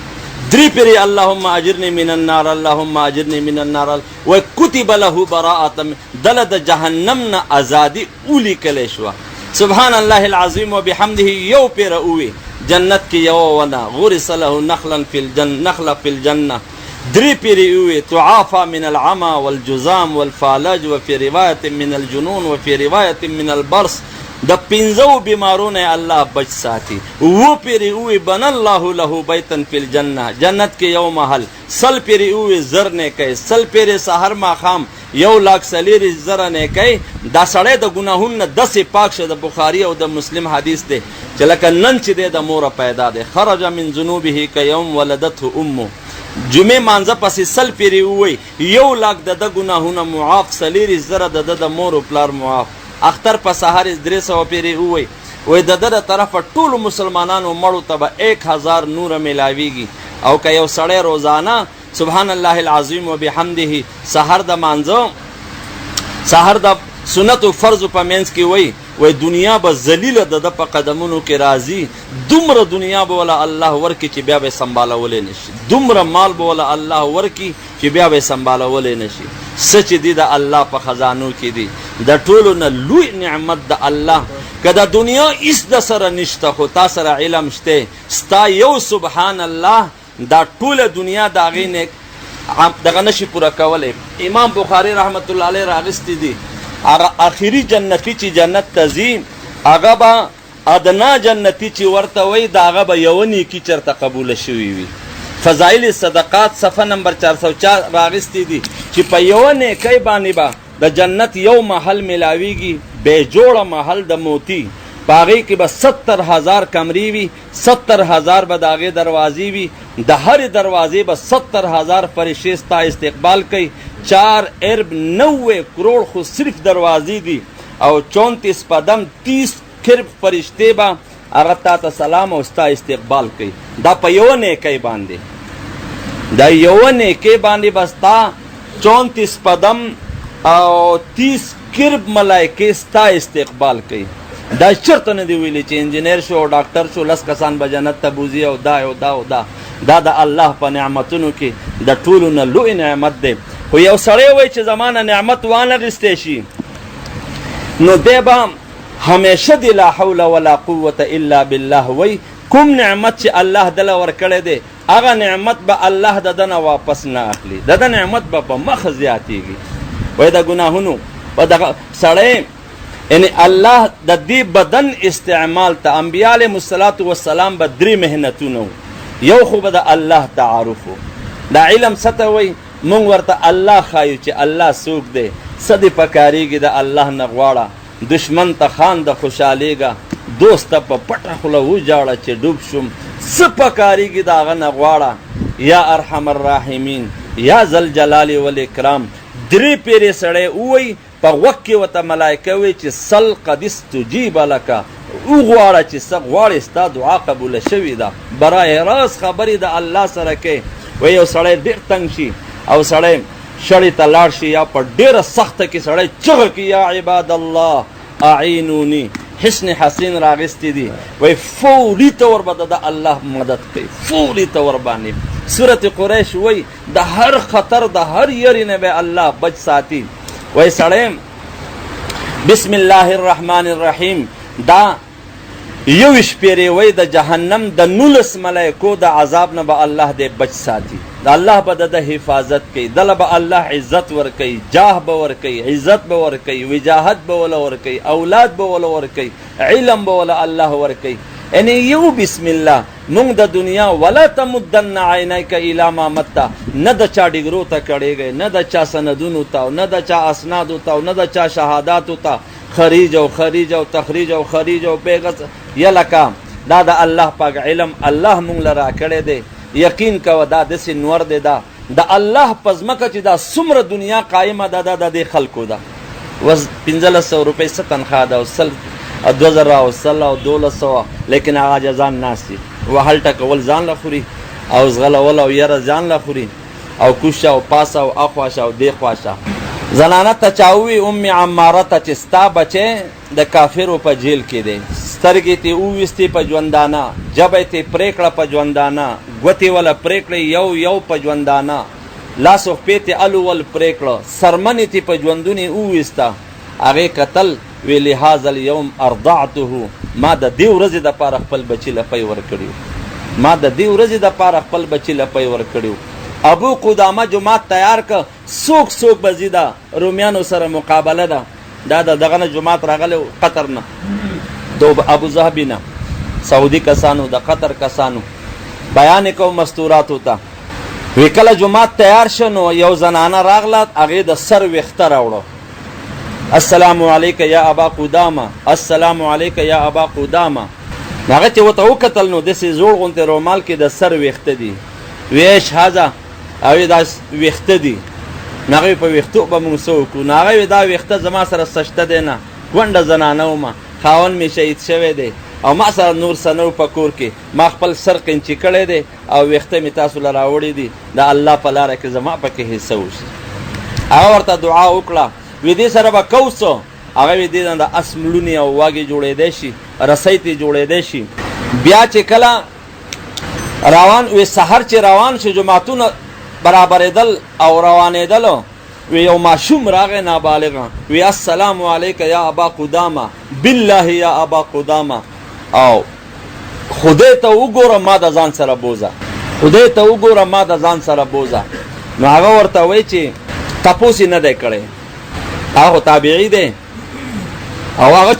درې پیری اللهم اجرنی من النار اللهم اجرنی من النار و کتب له براءة دل د جهنم نه آزادی اولی کلی شو. سبحان الله العظیم وبحمده یو پیر اوی جنت کی یو ونه غرس له نخلا فی الجنه. درې پیری اوی تعافى من العمى والجزام والفالج وفي روایت من الجنون وفي روایت من البرص. د پنځو بیمارونه الله بچ ساتي. و پیری اوی بن الله له بیتا فی الجنه جنت کې یو محل. سل پیری اوی زر نه کوي، سل پیری سحر ماخام 1,40,000 زره نه کوي. دا سړی د ګناهونو نه داسې پاک شه. د بخاري او د مسلم حدیث دی چې لکه نن چې دی د موره پیدا دی خرج من ذنوبه کیوم ولدته امه. جمعه مانځه پسې سل پیری ووی 1,00,000 د ګناهونه معاف، 40 زره د مور او پلار معاف. اختر په سحر 300 پیری ووی وای د د طرفه ټولو مسلمانانو مړو ته به 1000 نور ملاویږي. او که یو سړی روزانه سبحان الله العظیم وبحمده سحر د مانځه سحر د سنت او فرض په منځ کې وای دنیا به ذلیله د په قدمونو کې راځي. دومره دنیا به ولا الله ورکی چې بیا به سنبالولې نشي، دومره مال به ولا الله ورکی چې بیا به سنبالولې نشي. سچ دی د الله په خزانو کې دی. د ټولو نه لوی نعمت د الله که د دنیا هیڅ د سره نشته خو تا سره علم شته ستا یو سبحان الله دا ټوله دنیا د هغې نه دغه نشي پوره کولی. امام بخاري رحمت الله علیه راغستی دي هغه آخري جنتي چې جنت ته ځي هغه به ادنا جنتي چې ورته وایي د هغه به یوه نیکي چېرته قبوله شوي وي. فضایل صدقات صفحه نمبر 404 راغستی دي چې په یوه نیکۍ باندې به د جنت یو محل ملاویږي بې جوړه محل د موتی. پاغی کې به 70,000 کمرې وي، 70,000 به د هغې دروازې وي، د هرې دروازې به 70,000 فرشتې ستا استقبال کوي. 4 ارب 90 کروڑ خو صرف دروازې دي او 34 پدم 30 کرب فرشتې به هغه تا ته سلام او ستا استقبال کوي. دا په یوه نیکۍ باندې، دا یوه نیکۍ باندې به ستا 34 پدم او 30 کرب ملائکې ستا استقبال کوي. دا چرته نه دی ویلي چې انجینیر شو او ډاکټر شو 10 کسان به جنت ته بوځي او دا او دا او دا. دا د الله په نعمتونو کې د ټولو نه لوی نعمت دی. خو یو سړی وایي چې زما نه نعمت وانخیستی شي نو دی به همیشه دی لا حول ولا قوة الا بالله وی. کوم نعمت چې الله دله ورکړی دی هغه نعمت به الله د ده نه واپس نه اخلي، د ده نعمت به په مخ زیاتېږي. وایي د ګناهونو په دغه سړی یعنی الله د دې بدن استعمال ته انبیا علیهم السلام به 3 محنتونه یو خو به د الله تعارف و. دا علم څه ته وایي؟ مونږ ورته الله ښایو چې الله څوک دی. څه دې پکارېږي د الله نه غواړه، دشمن ته خانده خوشحالېږه، دوست ته په پټه خوله وجاړه چې ډوب شم. څه پکارېږي د هغه نه غواړه. یا ارحم الراحمین، یا ذوالجلال والاکرام. 3 پیرې سړی ووایي په غوږ کې ورته ملایکه وایي چې سل قد استجیب لکه، وغواړه چې څه غواړې ستا دعا قبوله شوې ده. برای راست خبرې د الله سره کوي. وایي یو سړی ډېر تنګ شي او سړی شړې ته لاړ شي یا په ډېره سخته کې سړی چغه کړي یا عباد الله اعینوني، حسن حسین راغستی دي. وایي فوري طور به د الله مدد کوي، فوري طور باندې. سورت قریش وایي د هر خطر د هر یری نه به الله بچ ساتي. وایي سړی بسم الله الرحمن الرحیم دا 21 پیرې وایي د جهنم د 19 ملایکو د عذاب نه به الله دې بچ ساتي. د الله به د حفاظت کوي، دله به الله عزت ورکوي، جاه به ورکوي، عزت به ورکوي، وجاهت به وله ورکوي، اولاد به وله ورکوي، علم به وله الله ورکوي. یعنی یو بسم الله مونږ د دنیا ولا تمدن عینیک الی ما متا، نه د چا ډیګرو ته کړېږئ، نه د چا سندونو ته، نه د چا اسنادو ته، نه د چا شهاداتو ته، خریج او خریج او تخریج او خریج او پیغس یلکا. دا د الله پاک علم الله مونږ له راکړی دی. یقین کوه دا داسې نور دی، دا د الله په ځمکه چې دا څومره دنیا قایمه ده دا د دې خلکو ده. 1500 روپۍ څه تنخواه ده او 2000 او 100 او 1200، لیکن هغه عاجزان ناست دي. وهل ټکول ځان له خوري او زغلول او یره ځان له خوري او کوشه او پاسه او اخواشه او دې خواشه. زنانه ته چا ووي ام عماره ته چې ستا بچی د کافرو په جیل کې دی، سترګې تې وویستې په ژوندانه، ژبه تې پرې کړه په ژوندانه، ګوتې وله پرې کړې یو په ژوندانه، لاس او پښې تې الول پرې کړه، سرمنې تې په ژوندونې وویسته. هغې کتل وی لهذا اليوم ارضعته، ما د دې ورځې دپاره خپل بچي لپی ورکړي، ما د دې ورځې دپاره خپل بچي لپی ورکړي. ابو قدامه جماعت تیار که، څوک به ځي د رومیانو سره مقابله ده. دا د دغه نه جماعت راغلی قطر نه، د ابوظهبي نه، سعودي کسانو، د قطر کسانو. بیان یې کوم مستوراتو ته. وی کله جماعت تیار شه نو یو زنانه راغله، هغې د سر ویښته راوړه. السلام علیک یا ابا قدامه، السلام علیک یا ابا قدامه. هغه چې ورته وکتل نو داسې زوړ غوندې رومال کې د سر ویښته دي. ویش هذا او دا ویښته دي. نو هغې په ویښتو به مونږ څه وکړو؟ نو هغه وی دا ویښته زما سره سشته دی نه، کونډه زنانه ومه، خاوند مې شهید شوی دی او ما سره نور څه نه په کور کې، ما خپل سر قنچي کړی دی او ویښته مې تاسو له راوړي دي، د الله په لاره کې زما پکې حصه وشي. هغه ورته دعا وکړه. وی دې سره به کو څه؟ هغه وی دې نه د اس مړونې او واګې جوړېدی شي، رسۍ ترې جوړېدی شي. بیا چې کله روان وی سحر چې روان شو جماعتونه برابرېدل او روانېدل، وی یو ماشوم راغی نابالغه، وی السلام علیک یا ابا قدامه، بالله یا ابا قدامه، او خدای ته وګوره ما د ځان سره بوزه، خدای ته وګوره ما د ځان سره بوزه. نو هغه ورته وایي چې تپوس یې نه دی کړی، هغه تابعي دی او هغه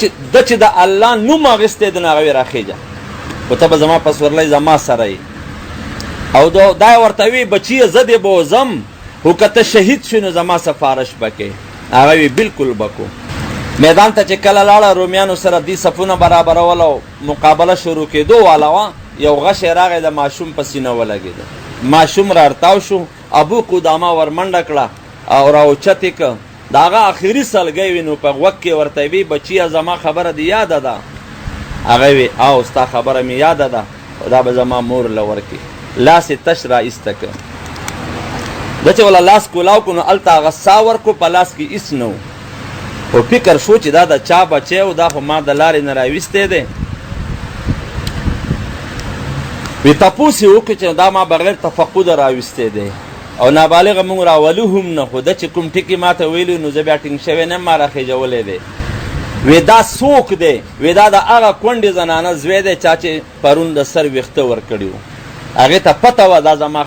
چې د الله نوم اخیستی دی نو هغه وی راخېږه، خو ته به زما په سورلی زما سره یې. او دا ورته وی بچیه زه دې بوزم، خو که ته شهید شو نو زما سفارش به کوې. هغه وی بلکل به کو. میدان ته چې کله لاړه رومیانو سره دی صفونه برابرول او مقابله شروع کېدو والا وه، یو غشی راغی د ماشوم په سینه ولګېده. ماشوم را ارتاو شو، ابو قدامه ورمنډه کړه او راوچت یې که. د هغه آخري سلګۍ وي نو په غوږ کې ورته وي بچیه زما خبره دې یاده ده؟ هغه وی او ستا خبره مې یاده ده، دا به زما مور له ورکړي. لاس یې تش را ایسته که. ده چې وله لاس کولاو کړو نو هلته هغه سا ورکړو، په لاس کې هېڅ نه و. خو فکر شو چې دا د چا بچی و، دا خو ما د لارې نه راویستی دی. وی تپوس یې وکړو چې دا ما بغیر تفقده راویستی دی او نابالغه مونږ راولو هم نه، خو ده چې کوم ټکي ما ته ویلي نو زه بیا ټینګ شوی نه یم، ما راخېجولی دی. وی دا څوک دی؟ وی دا د هغه کونډې زنانه زوی دی چا چې پرون د سر ویښته ورکړي وو. هغې ته پته وه دا زما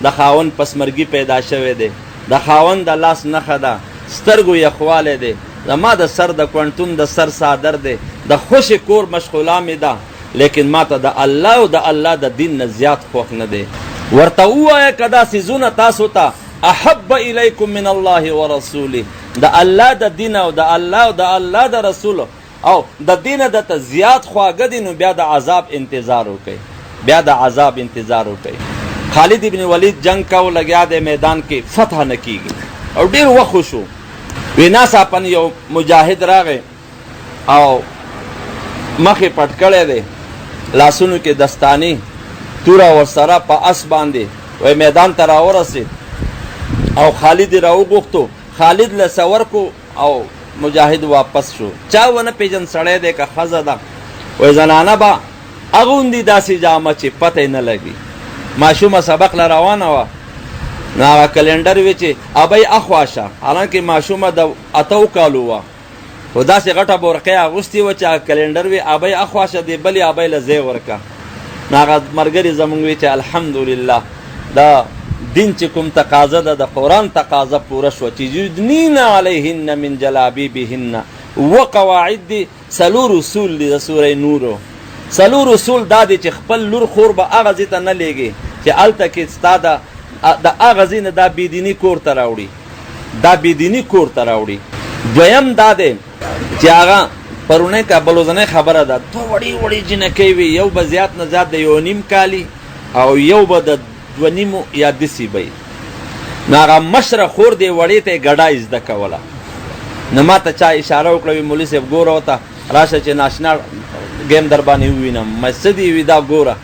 د خاوند پسمرګي پیدا شوی دی، د خاوند د لاس نښه ده، سترګو یخوالی دی، زما د سر د کونټون د سر صادر دی، د خوشې کور مشغولا مې ده، لیکن ما ته د الله او د الله د دین نه زیات خوښ نه دی. ورته ووایه که دا څیزونه تاسو ته احب الیکم من الله ورسوله، د الله د دین او د الله او د الله د رسول او د دینه درته زیات خواږه دي، نو بیا د عذاب انتظار وکئ، بیا د عذاب انتظار وکئ. خالد ابن ولید جنگ کو لګیا دی میدان کې، فتح نه کیږي او ډېر وخت شو. وی ناڅاپن یو مجاهد راغی او مخې پټ کړی دی، لاسونو کې دستانې، توره ورسره په اس باندې. وی میدان ته راورسېد او خالد یې راوغوښتو، خالد له څه ورکو او مجاهد واپس شو. چا ونه پیژن سړی دی که ښځه ده. وی زنانه به اغوندي داسې جامه چې پته یې نه لګي. ماشومه سبق له روانه وه نو هغه کلنډر وی چې ابۍ اخواشه، حالانکې ماشومه د 8 کالو وه، خو داسې غټه بورقۍ اغوستې وه چې هغه کلنډر وی ابۍ اخواشه دی بلې ابۍ له ځای ورکه. نو هغه ملګري زمونږ وی چې الحمدلله د دین چې کوم تقاضه ده د قرآن تقاضه پوره شوه چې یدنین علیهن من جلابیبهن. اووه قواعد دي، څلور اصول دي د سوره نورو. څلور اصول دا دی چې خپل لور خور به هغه ځای ته نه لیږي چې هلته کې ستا د هغه ځای نه دا بېدیني کور ته راوړي، دا بېدیني کور ته راوړي. دویم دا دی چې هغه پرونی که بلوزنۍ خبره ده، دوه وړې وړې جینکۍ وي، یو به زیات نه زیات د 1.5 کالي او یو به د 2.5 یا داسې به وي. نو هغه مشره خور دې وړې ته یې ګډه زده کوله. نو ما ته چا اشاره وکړه، وي مولي صاحب ګوره ورته راشه چې ناشنا ګیم در باندې ووینم. مې څه دي؟ وي دا ګوره.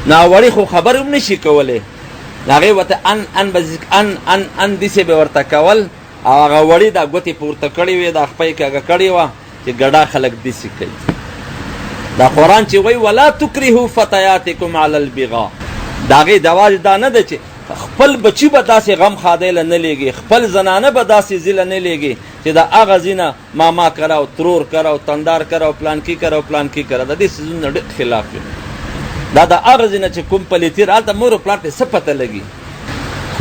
نو وړې خو خبرې هم نشي کولی، هغې ورته ان داسې به ورته کول او هغه وړې دا ګوتې پورته کړې وې، دا خپۍ کږه کړې وه چې ګډا خلک داسې کوي. دا قرآن چې وایي ولا تکرهوا فتیاتکم علی البغاء، د هغې دواج دا نه ده چې خپل بچي به داسې غم خادی له نه لیږي، خپل زنانه به داسې ځي له نه لیږي چې د هغه ځي نه ماما کره او ترور کره او تندار کره او پلانکي کره او پلانکي کره، د دې څیزونو نه ډېر خلاف وي. دا د هغه ځای نه چې کوم پلیتي هلته مور او پلار ته څه پته لګي.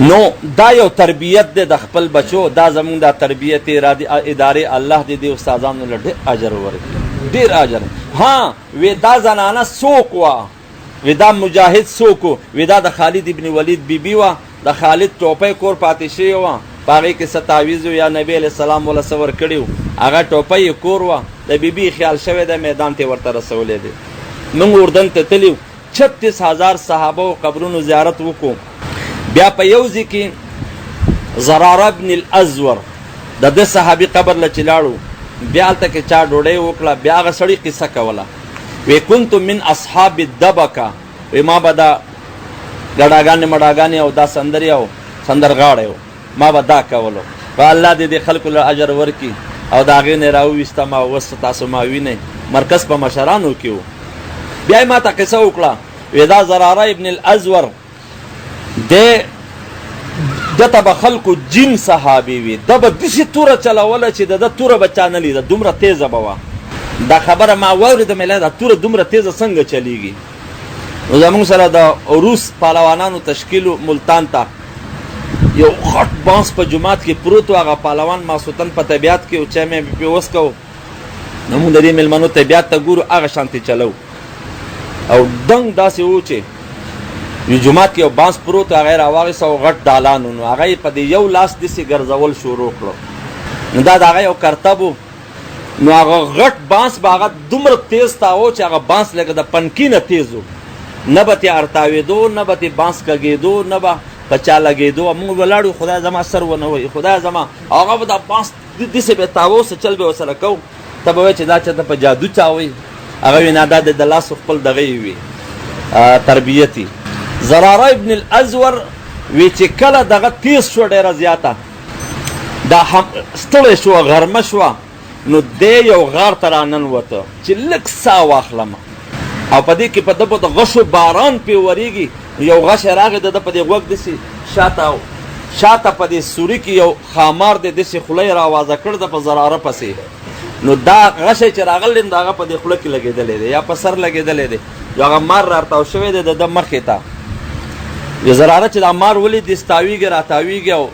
نو دا یو تربیت دی د خپل بچو، دا زمونږ دا تربیت ادارې الله دې دې استادانو له ډېر اجر ورکړي، ډېر اجر. ها وی دا زنانه څوک وه؟ وی دا مجاهد څوک و؟ وی دا د خالد ابن ولید بیبي وه، د خالد ټوپۍ کور پاتې شوې وه، په هغې کې څه تعویض و یا نبي علیه السلام وله څه ورکړي وو، هغه ټوپۍ یې کور وه، د بیبي خیال شوی دی میدان ته یې ورته رسولی دی. موږ اردن ته تلي 36,000 صحابه و قبرونو زیارت وکړو. بیا په یو ځای کې زراره ابن الازور د ده صحابي قبر له چې لاړو، بیا هلته کې چا ډوډۍ وکړه، بیا هغه سړي قصه کوله. وی کنت من اصحاب الدبکه، وی ما به دا ګډاګانې مډاګانې او دا سندرې او سندرغاړی و، ما به دا کولو. په الله دې دې خلکو له اجر ورکړي او د هغې نه یې راوویستم او اوس تاسو ما وینئ مرکز په مشرانو کې و. بیا یې ما ته قصه وکړه، وی دا زراره ابن الازور دته به خلکو جن صحابي وي، ده به داسې توره چلوله چې د ده توره به چا نه لیده، دومره تیزه به وه. دا خبره ما واورېدم، دا توره دومره تیزه څنګه چلیږي؟ نو زمونږ سره د روس پهلوانانو تشکیل ملتان ته یو غټ بانس په جومات کې پروت و، هغه پهلوان ماسوتن په طبیعت کې و، چای مې پې وڅکو. نو مونږ د دې مېلمنو طبیعت ته ګورو، هغه شانتې چلو او دنګ داسې و چې یو جومات کې یو بانس پروت و، هغه یې راواخیسته او غټ دالان و، نو هغه یې په دې یو لاس داسې ګرځول شروع کړو. نو دا د هغه یو کرتب و. نو هغه غټ بانس به هغه دومره تیز تاوه چې هغه بانس لکه د پنکي نه تیز و، نه به تې ارتاوېدو، نه به تې بانس کږېدو، نه به په چا لګېدو. موږ ولاړو خدای زما سر ونه وهي، خدای زما. هغه به دا بانس داسې به یې تاوه، څه چل به یې ورسره کوو. ته به وایې چې دا چېرته په جادو چاوئ. هغه وایي نه دا د لاسو خپل دغه یې وي تربیت یې. زراره ابن الازور وی چې کله دغه تیز شو ډېره زیاته، دا ستړی شو، غرمه شوه، نو دی یو غار ته راننوته چې لږ ساه واخلمه. او په دې کې په ده په د غشو باران پې ورېږي. یو غش راغی د ده په دې غوږ داسې شاته په دې سوري کې یو خامار دی داسې خوله یې راوازه کړ ده په زراره پسې. نو دا غشی چې راغلی نو د هغه په دې خوله کې لګېدلی دی یا په سر لګېدلی دی. یو هغه مار راتاو شوی دی د ده مخې ته. یو زراره چې دا مار ولید ستاویږي راتاویږي او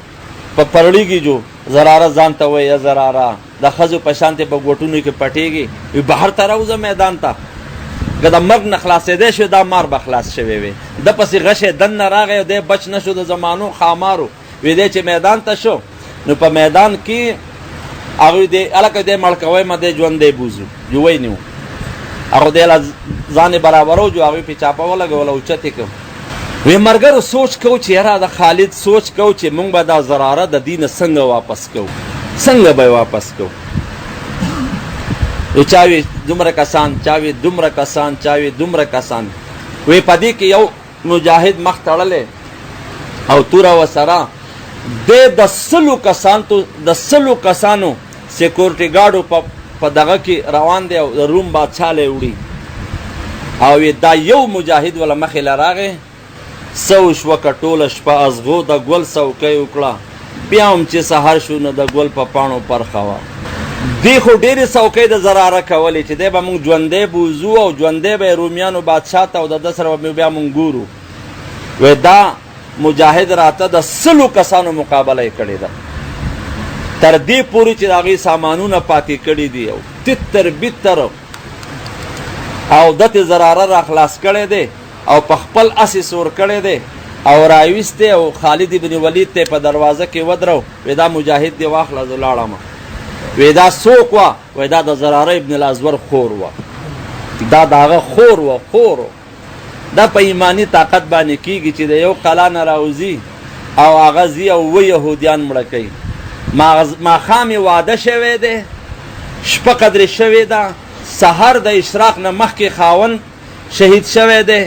په پرړېږي جو. زراره ځان ته وایي یا زراره د ښځو په شانتې په ګوټونو کې پټېږي. وي بهر ته راوځه میدان ته. که د مرګ نه خلاصېدی شو دا مار به خلاص شوی وي. ده پسې غشی دننه راغی او دی بچ نه شو د زمانو خامارو. وی دی چې میدان ته شو نو په میدان کې هغوی دی هلکه دی مړ کوی ما دی ژوندی بوځو جوی نه و. هغو دی له ځان یې برابرو جو هغوی پې چاپه ولګوله اوچت یې کړو. وی مرګرو سوچ کو چې یاره د خالد سوچ کو چې مونږ به دا زراره د دې نه څنګه واپس کوو، څنګه به یې واپس کوو. وی چاوی دومره کسان، چاوی دومره کسان، چاوی دومره کسان. وی په دې کې یو مجاهد مخ تړلی او توره ورسره دی د 100 کسانو سیکورټي ګاډو په دغه کې روان دی او د روم بادشاه لی وړي. او دا یو مجاهد وله مخې له راغی، څه وشوه که ټوله شپه ازغو د ګل څوکۍ وکړه، بیا هم چې سهار شو نو د ګل په پاڼو پرخه وه. دی خو ډېرې څوکۍ د زراره کولې چې دی به مونږ ژوندی بوځو او ژوندی به یې رومیانو بادشاه ته او د ده سره به بیا مونږ ګورو. وی دا مجاهد راته د 100 کسانو مقابله یې کړې ده، تر دې پورې چې د هغې سامانونه پاتې کړي دي او تتر بتر او دته زراره را خلاص کړی دی او په خپل اسې سور کړی دی او راویستی او خالد ابن ولید ته په دروازه کې ودرو. وی دا مجاهد دی واخله زه لاړم. وی دا څوک وه؟ وی دا د زراره ابن الازور خور وه. دا د هغه خور وه، خور. دا په ایمانی طاقت باندې کېږي چې د یو قلا نه راوځي او هغه ځي او 7 یهودیان مړه کوي. ماښام یې واده شوی دی، شپه قدرې شوې ده، سحر د اشراق نه مخکې خاون شهید شوی دی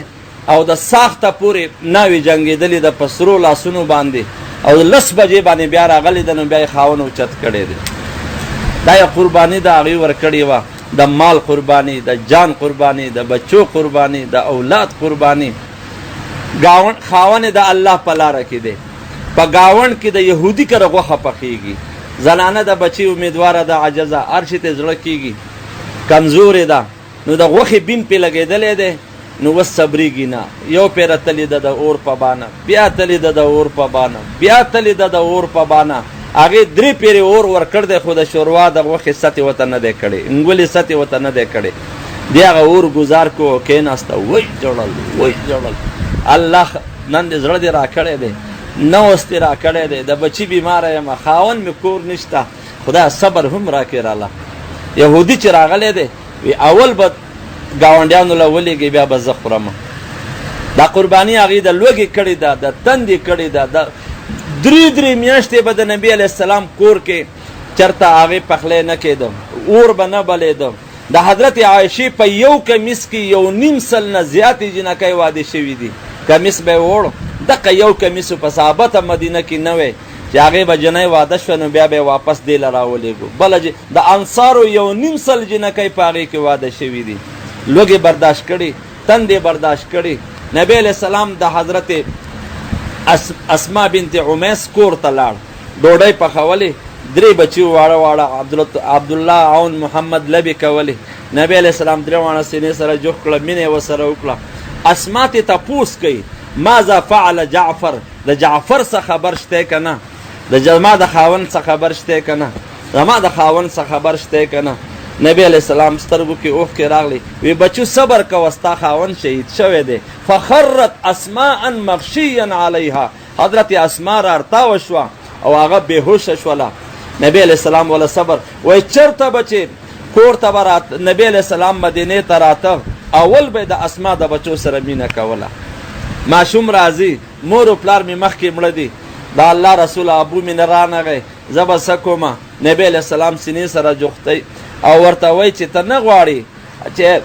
او د ساخته پورې ناوې جنګېدلې ده په سرو لاسونو باندې او 10 بجې باندې بیا راغلی ده نو بیا یې خاون اوچت کړی دی. دا یې قرباني د هغوی ورکړې وه، د مال قرباني، د جان قرباني، د بچو قرباني، د اولاد قرباني. خاون د الله په لاره کې دی. په گاونډ کې د یهودي کره غوښه پخېږي. زنانه د بچي امیدواره ده، عجزه، هر شي ته زړه کېږي، کمزورې ده، نو د غوښې بین پې لګېدلی دی نو اوس صبرېږي نه. یو پیره تلې ده د اور په بانه، بیا تلې ده د اور په بانه، بیا تلې ده د اور په بانه. هغې 3 پیرې اور ورکړ دی خو د شوروا د غوښې سطې ورته نه دی کړی، انګولې سطې ورته نه دی کړی. دی هغه اور ګزار کو او کېناسته، وی جوړل وی جوړل. الله نن دې زړه دې راکړی دی، نه اوس دې راکړی دی. د بچي بیماره یم، خاوند مې کور نشته، خدای صبر هم راکړي راله. یهودي چې راغلی دی وی اول به ګاونډیانو له ولېږي بیا به زه خورم. دا قرباني هغې د لوږې کړې ده، د تندې کړې ده. د 3 میاشتې به د نبي علیه السلام کور کې چېرته هغې پخلی نه کېده، اور به نه بلېده. د حضرت عایشې په یو کمیس کې 1.5 نه زیاتې جنکۍ واده شوي دي. کمیس به یې وړ، دقه یو کمیس په ثابته مدینه کې نه وی چې هغې به جنۍ واده شوه نو بیا به یې واپس دې له راولېږو. بله د انصارو 1.5 جنکۍ په هغې کې واده شوي دي. لوږې برداشت کړي، تندې برداشت کړي. نبی علیه السلام د حضرت اسما بنت عمیس کور ته لاړ، ډوډۍ پخولې، 3 بچي واړه واړه عبدالله، عون، محمد لبې کولې. نبی علیه السلام 3 واړه سینې سره جوخ کړه، مینه یې ورسره وکړه. اسما ته تپوس کوي ماذا فعل جعفر، د جعفر څه خبر شته که نه، زما د خاوند څه خبر شته که نه، زما د خاوند څه خبر شته که نه. نبی علیه السلام سترګو کې اوښکې راغلی. وی بچو صبر کوه، ستا خاوند شهید شوی دی. فخرت اسماء مغشیا علیها، حضرت اسما را ارتاوه شوه او هغه بېهوشه شوله. نبی علیہ السلام ولا صبر وای چرته بچي کور ته برات نبی علیہ السلام مدینه ته راته اول به د اسماء د بچو سره مینه کوله ماشوم راځي مور او پلار می مخ کې مړه دي دا الله رسول ابو من رانغه زب سکوما نبی علیہ السلام سینې سره جوختی او ورته وای چې ته نه غواړي چې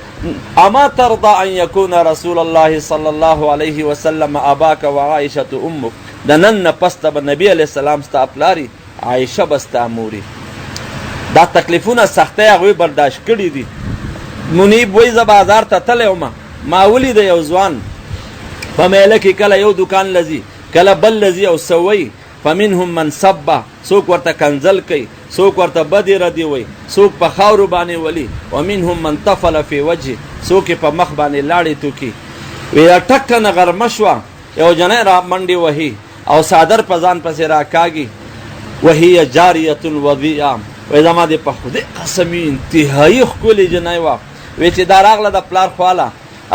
اما ترضى ان يكون رسول الله صلى الله عليه وسلم اباك وعائشه امك د نن پسته به نبی علیہ السلام ستا پلاری عائشه بستا موري دا تکلیفونه سختۍ هغوی برداشت کړي دي منیب وای زه بازار ته تللی وم ما ولید یو ځوان په میله کې کله یو دکان لځي کله بل لځي او سوی فمنهم من صب څوک ورته کنزل کوي څوک ورته بدې ردې وایي څوک په خاورو باندې ولي ومنهم من طفل فی وجه څوک په مخ باندې لاړې توکي وی ټک نه غرمه شوه یو جنۍ را منډې وهي او صادر په ځان پسې راکاږي وهي جاریة وضیعه وی زما دې په خدای قسم انتهایي ښکلې جنۍ وه وی چې دا راغله د پلار خواله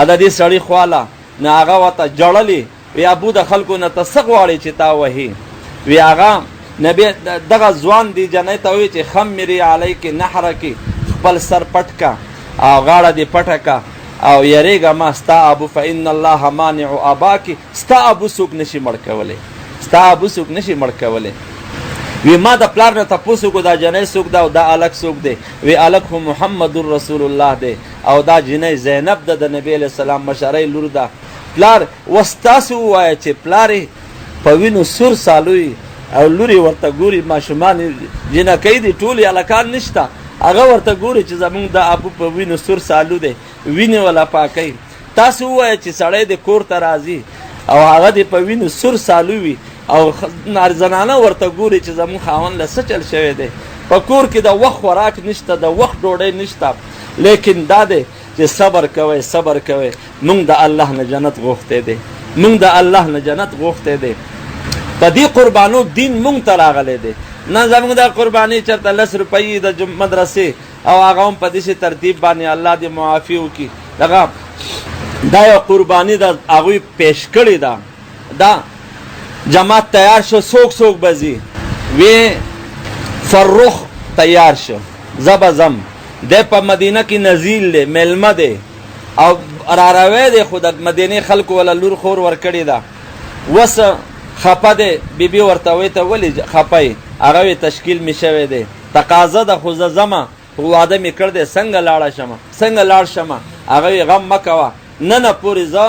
د دې سړي خواله نه هغه ورته ژړلې وی ابو د خلکو نه ته څه غواړې چې تا وهي وی هغه نبی دغه ځوان دی جنۍ ته وی چې خمري علیک نحرک خپل سر پټ کا او غاړه دې پټه کا او یریږه ما ستا ابو فان الله مانع اباک ستا ابو څوک نشي مړ کولی ستا ابو څوک نشي مړ کولی وی ما د پلار نه تپوس وکړو دا جنۍ څوک ده او دا الک څوک دی وی الک خو محمد رسول الله دی او دا جنۍ زینب ده د نبی علیہ السلام مشرۍ لور ده پلار وستاسو ووایه چې پلار په وینو سور سالوي او لوري ورته ګوري ماشومان جنکۍ دي ټولې هلکان نشته هغه ورته ګوري چې زمونږ د ابو په وینو سور سالو دی وینې ولا پاکوي تاسو ووایه چې سړی د کور ته راځي او هغه د په وینو سور سالو وي او زنانه ورته ګوري چې زمونږ خاوند له څه چل شوی دی په کور کې د وخت خوراک نشته د وخت ډوډۍ نشته لیکن دا دی چې صبر کوئ صبر کوئ مونږ د الله نه جنت غوښتی دی مونږ د الله نه جنت غوښتی دی په دې قربانو دین مونږ ته راغلی دی نه زمونږ دا قرباني چېرته 10 روپۍ د مدرسې او هغه هم په داسې ترتیب باندې الله دې معافي وکړي دغه دا یو قرباني ده هغوی پیش کړې ده دا جماعت تیار شو څوک به ځي وی فرخ تیار شو زه زم دی په مدینه کې نزیل دی میلمه دی او راروی دی خو د مدینې خلکو ولا لور خور ورکړې ده وس خپه دی بیبي ورته وی ته ولې خپه یې هغه وی تشکیل می شوی دی تقاضا ده خو زه ځمه خو واده مې کړ دی څنګه لاړ شمه هغه وی غم مه کوه نن پورې زه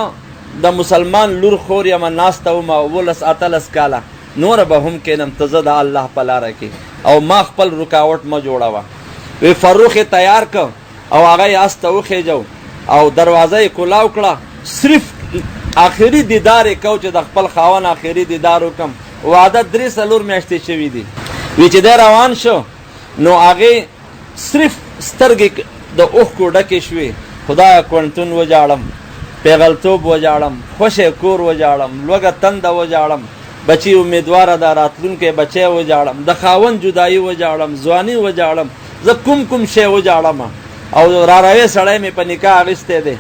د مسلمان لور خور یم ناسته وم 18 کاله نور به هم کینم ته زه د الله په لاره کې او ما خپل رکاوټ مه جوړوه وی فروخ یې تیار که او هغه یې اس ته وخیجو او دروازه یې کلاو کړه صرف آخري دیدار یې کو چې د خپل خاوند آخري دیدار وکم واده 3-4 میاشتې شوي دي وی چې دی روان شو نو هغې صرف سترګې د اوښکو ډکې شوې خدایه کونټون وجاړم پیغلتوب وجاړم خوشې کور وجاړم لوږه تنده وجاړم بچی امیدواره ده راتلونکی بچی وجاړم د خاوند جدایي وجاړم ځواني وجاړم زه کوم شی وجاړم او راروی سړی مې په نکاح اخیستی دی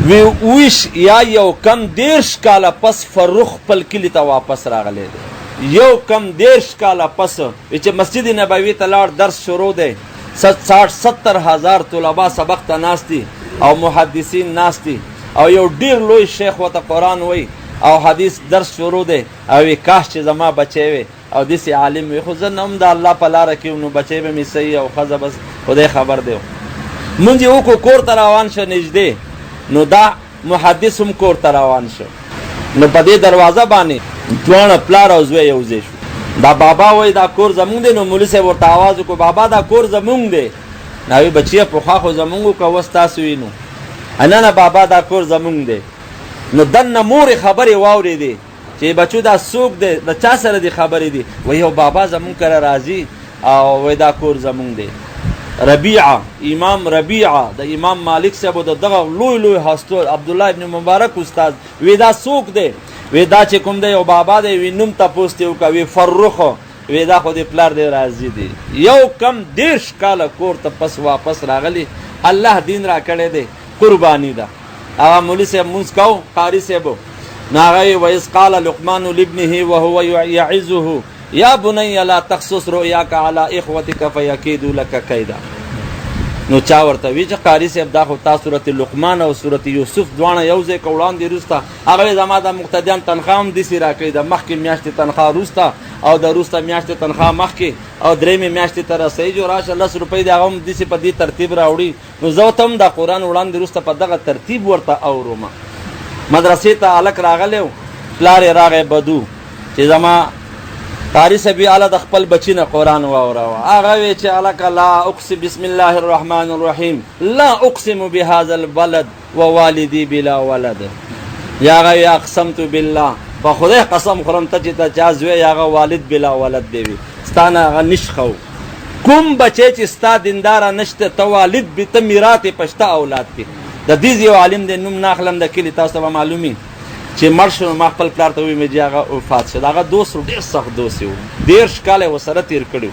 وی ویش یا یو کم 10 کاله پس فرخ خپل کلي ته واپس راغلی دی یو کم 10 کاله پس چې مسجد نبوي ته لاړ درس شروع دی 60-70 هزار طلبا سبق ته ناست دي او محدثین ناست دي او یو ډیر لوی شیخ ورته قرآن وی او حدیث درس شروع دی او وی کاش چې زما بچی وي او داسې عالم وي خو زه نه هم د الله په لاره کې نو بچی به مې صحیح او ښځه بس خدای خبر دی مونځ یې وکړو کور ته روان شو نږدې نو دا محدث هم کور ته روان شو نو په دې دروازه باندې دواړه پلار او زوی یو ځای شو دا بابا وای دا کور زمونږ دی نو مولوي صاحب ورته آواز وکړو بابا دا کور زمونږ دی نو وی بچیه پخوا خو زمونږ و که اوس تاسو وي نو نه بابا دا کور زمونږ دی نو دننه مورې خبرې واورېدې چې بچو دا څوک دی د چا سره دې خبرې دي وایي یو بابا زمونږ کره راځي او وایي دا کور زمونږ دی ربیعه امام ربیعه د امام مالک صاحب د دغه لوی هستو عبدالله ابن مبارک استاد وی دا څوک دی وی دا چې کوم دی یو بابا دی وی نوم تپوس دی وکړه وی فرخو وی دا خو دې پلار دی راضي دی یو کم 10 کاله کور ته پس واپس راغلی الله دین را کړی دی قربانی ده هغه مولوي صاحب مونځ کو قاري صاحب نو هغه وایي قال لقمان لابنه وهو یعظه یا بنی لا تقصص رؤیاک علی اخوتک فیکیدوا لک کیدا. نو چا ورته وی چې قاری صاحب دا خو تاسو سورۃ لقمان او سورۃ یوسف دواړه یو ځای کې وړاندې روسته هغه زما د مقتدیان تنخواه هم داسې راکوي د مخکې میاشتې تنخواه روسته او د وروسته میاشتې تنخواه مخکې او درېیمې میاشتې ته رسوي جو راشه 10 روپۍ د هغه هم داسې په دې ترتیب راوړي. نو زه ورته هم د قرآن وړاندې وروسته په دغه ترتیب ورته اورم. مدرسې ته هلک راغلی و، پلار یې راغی بدو چې زما قاری صاحب اعلی د خپل بچی نه قرآن واوراوه. هغه وی چې هلکه لا اقسم بسم الله الرحمن الرحیم لا اقسم بهذا البلد ووالدی بلا ولد. یا هغه وی اقسمت بالله، په خدای قسم خورم ته چې ته چا زوی هغه والد بلا ولد دی وي ستا نه هغه نشخه کوم بچی چې ستا دینداره نشته ته والد بي ته میراث یې په شته اولاد کې. د دې یو عالم دی نوم نه اخلم د کلي تاسو ته به معلومي چې مړ شو. ما خپل پلار ته وویل مې چې هغه وفات شو. د هغه دوست ډېر سخت دوست و، 13 کاله یې ورسره تېر کړي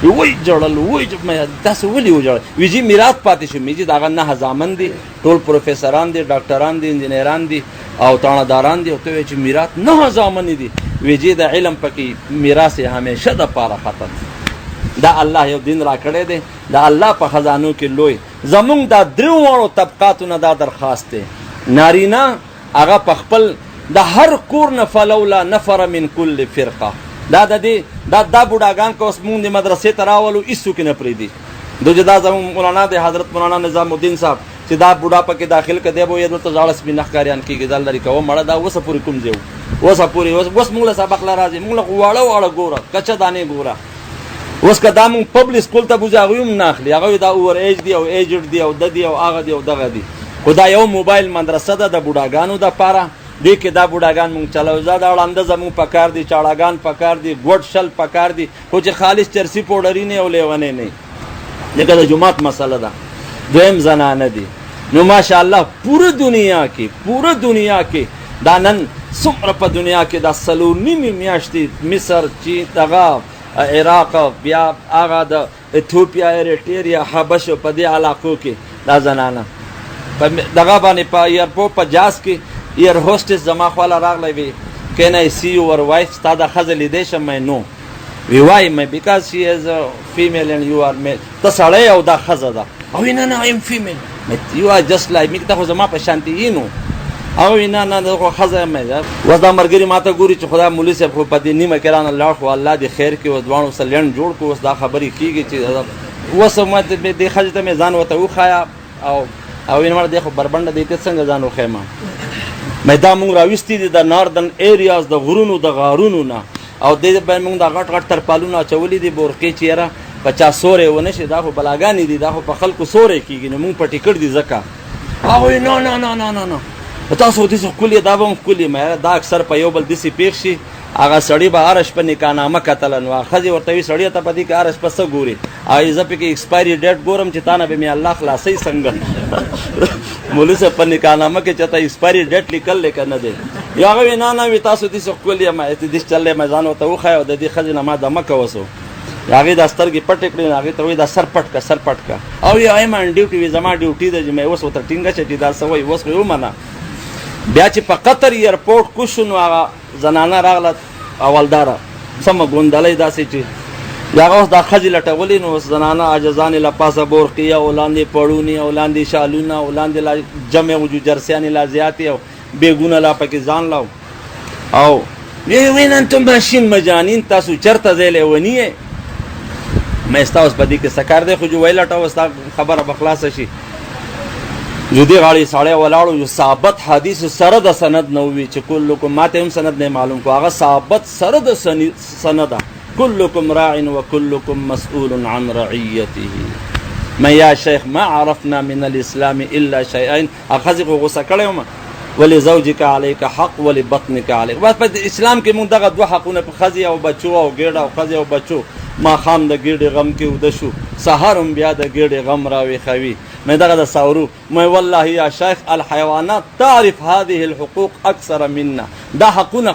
وو. وایي ژړل، وایي تاسو ولې وژړل؟ وایي چې میراث پاتې شو. مې چې د هغه 9 زامن دي، ټول پروفیسران دي، ډاکټران دي، انجینران دي او تاڼهداران دي. او ته وایې چې میراث 9 زامن دي. وایي چې د علم پکې میراث یې همیشه دپاره ختم. دا الله یو دین را کړی دی، د الله په خزانو کې لوی. زمونږ دا درېو واړو طبقاتو نه دا درخواست دی، نارینه هغه په خپل د هر کور نه فلولا نفر من کل فرقه. دا د دې دا بوډاګان که اوس مونږ د مدرسې ته راولو هېڅوک یې نه پرېږدي. دو چې دا زمونږ مولانا دی حضرت مولانا نظام الدین صاحب چې دا بوډا پکې داخل که دی به ویل ورته زاړه سپینه ښکاریان کېږي دا لرې کوه مړه دا اوسه پورې کوم ځای و اوسه پورې اوس مونږ له سبق له راځي مونږ له واړه واړه ګوره کچه دانې ګوره. اوس که دا مونږ پبلک سکول ته بوځي هغوی هم نه اخلي، هغوی دا اوور ایج دي او ایجډ دي او د دي او هغه دي او دغه دي. خو دا یو موبایل مدرسه ده د بوډاګانو دپاره. دې کې دا بوډاګان مونږ چلوو. دا وړانده زمونږ پکار دي، چاړهګان پکار دي، ګوډ شل پکار دي، خو چې خالص چرسي پوډري نه او لیونې نه. ځکه د جومات مسله ده. دویم زنانه دي. نو ماشاءالله پوره دنیا کې دا نن څومره په دنیا کې دا 3.5 میاشتې مصر چې دغه عراق بیا هغه د ایتھوپیا ایریټریا حبش په دې علاقو کې دا زنانه په دغه باندې په ایرپورټ په جاز کې ایر هوسټس زما خواله راغلی وي کین آی سی یور وایف ستا دا ښځه لیدی شم مې نو وی وای مې بیکاز شي از فیمیل اینڈ یو آر میل. ته سړی او دا ښځه ده. او نه نه ایم فیمیل یو آر جسټ لایک می. ته خو زما په شانتي یې نو. او نه نه دا خو ښځه یم. اوس دا ملګري ما ته ګوري چې خدا مولوي صاحب خو په دې نیمه کې رانه لاړ خو الله دې خیر کړي اوس دواړو سره لنډ جوړ کړو. اوس دا خبرې کېږي چې اوس ما دې ښځې ته مې ځان ورته وښایه او وینه دې خو بربنډه دی ته څنګه ځان وښیم. مې دا مونږ راویستي دي د ناردن ایریاز د غرونو د غارونو نه او دې باندې مونږ دا غټ غټ ترپالونه اچولي دي بورقې چې یاره په چا سوری ونه شي. دا خو بلاګانې دي، دا خو په خلکو سوری کېږي. نو مونږ په ټیکټ دي ځکه هغوی نه نه نه نه نه نه تاسو داسې ښکلي دا به هم ښکلي. مې دا اکثر په یو بل داسې پېښ شي. هغه سړي به هره شپه نکاحنامه کتله. نو هغه ښځې ورته وي سړي ته په دې کې هره شپه څه ګوري؟ او زه پکې ایکسپایري ډیټ ګورم چې تا نه به مې الله خلاصوي څنګه. مولوي صاحب په نکاحنامه کې چېرته ایکسپایري ډیټ لیکل دی که نه دی؟ یا هغه وي نه نه وي تاسو داسې ښکلي یم داسې چل دی. مې ځان ورته وښایه او د دې ښځې نه ما دمه کوسو. هغې دا سترګې پټې کړې نو هغې ته وایي دا سر پټ که سر پټ که. او یا ایم ان ډیوټي وي زما ډیوټي ده چې مې اوس ورته ټینګه شه چې دا څه وایي اوس خو یې ومنه. بیا چې په قطر ایرپورټ کوز شو نو هغه زنانه راغله اولداره سمه ګوندلۍ داسې چې هغه اوس دا ښځې لټولې. نو اوس زنانه عاجزانې له پاسه بورقیه او لاندې پړونې او لاندې شالونه او لاندې لا جمع وجود جرسیانې لا زیاتې او بیګونه لا پکې ځان لاو. او وین انتم ماشین مجانین تاسو چېرته ځای لیوني یې. مې ستا اوس په دې کې څه کار دی؟ خو جو ویې لټوه ستا خبره به خلاصه شي. جو دې غاړې سړی ولاړو یو ثابت حدیث سره د سند نه ووي چې کلکم ماته هم سند نه معلوم کو. هغه ثابت سره د سنده کلکم راع و کلکم مسئول عن رعیته. مې یا شیخ ما عرفنا من الاسلام الا شیئین. هغه ښځې خو غوسه کړی وم ولزوجک علیک حق ولبطنک علیک. بس په اسلام کې مونږ دغه 2 حقونه په ښځې او بچو او ګېډه او ښځې او بچو. ماښام د ګېډې غم کې اوده شو، سهار هم بیا د ګېډې غم راویښوي. مې دغه د ساورو مې والله یا شیخ الحیوانات تعرف هذه الحقوق اکثر منا. دا حقونه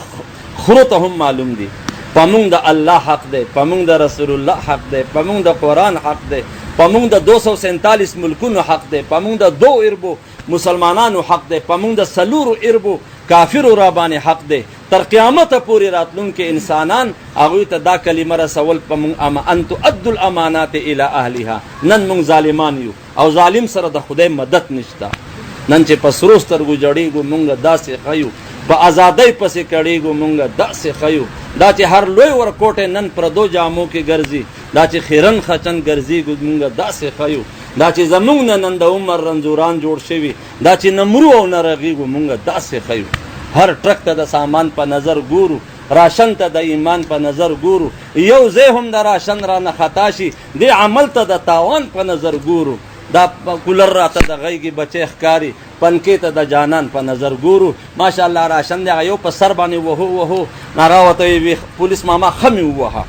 خرو ته هم معلوم دي. په مونږ د الله حق دی، په مونږ د رسول الله حق دی، په مونږ د قرآن حق دی، په مونږ د 247 ملکونو حق دی، په مونږ د 2 اربو مسلمانانو حق دی، په مونږ د 4 اربو کافر را باندې حق دی تر قیامت پورې راتلونکي انسانان هغوی ته دا کلمه رسول په مونږ ان تؤدوا الامانات الى اهلها. نن مونږ ظالمان یو او ظالم سره د خدای مدد نشته. نن چې په سرو سترګو جړېږو مونږ داسې ښیو، په ازادۍ پسې کړېږو مونږ داسې ښیو. دا چې هر لوی ورکوټی نن پردو جامو کې ګرځي، دا چې خیرن خچن ګرځېږو مونږ داسې ښیو. دا چې زمونږ نه نن د عمر رنځوران جوړ شوي، دا چې نه مرو او نه رغېږو مونږ داسې ښیو. هر ټرک ته د سامان په نظر ګورو، راشن ته د ایمان په نظر ګورو. یو ځای هم د راشن را نه خطا شي دې عمل ته د تاوان په نظر ګورو. دا کولر راته د غیږې بچی ښکاري، پنکې ته د جانان په نظر ګورو. ماشاءالله راشن دی هغه یو په سر باندې وهو هغه ورته وي پولیس ماما ښه مې ووهه،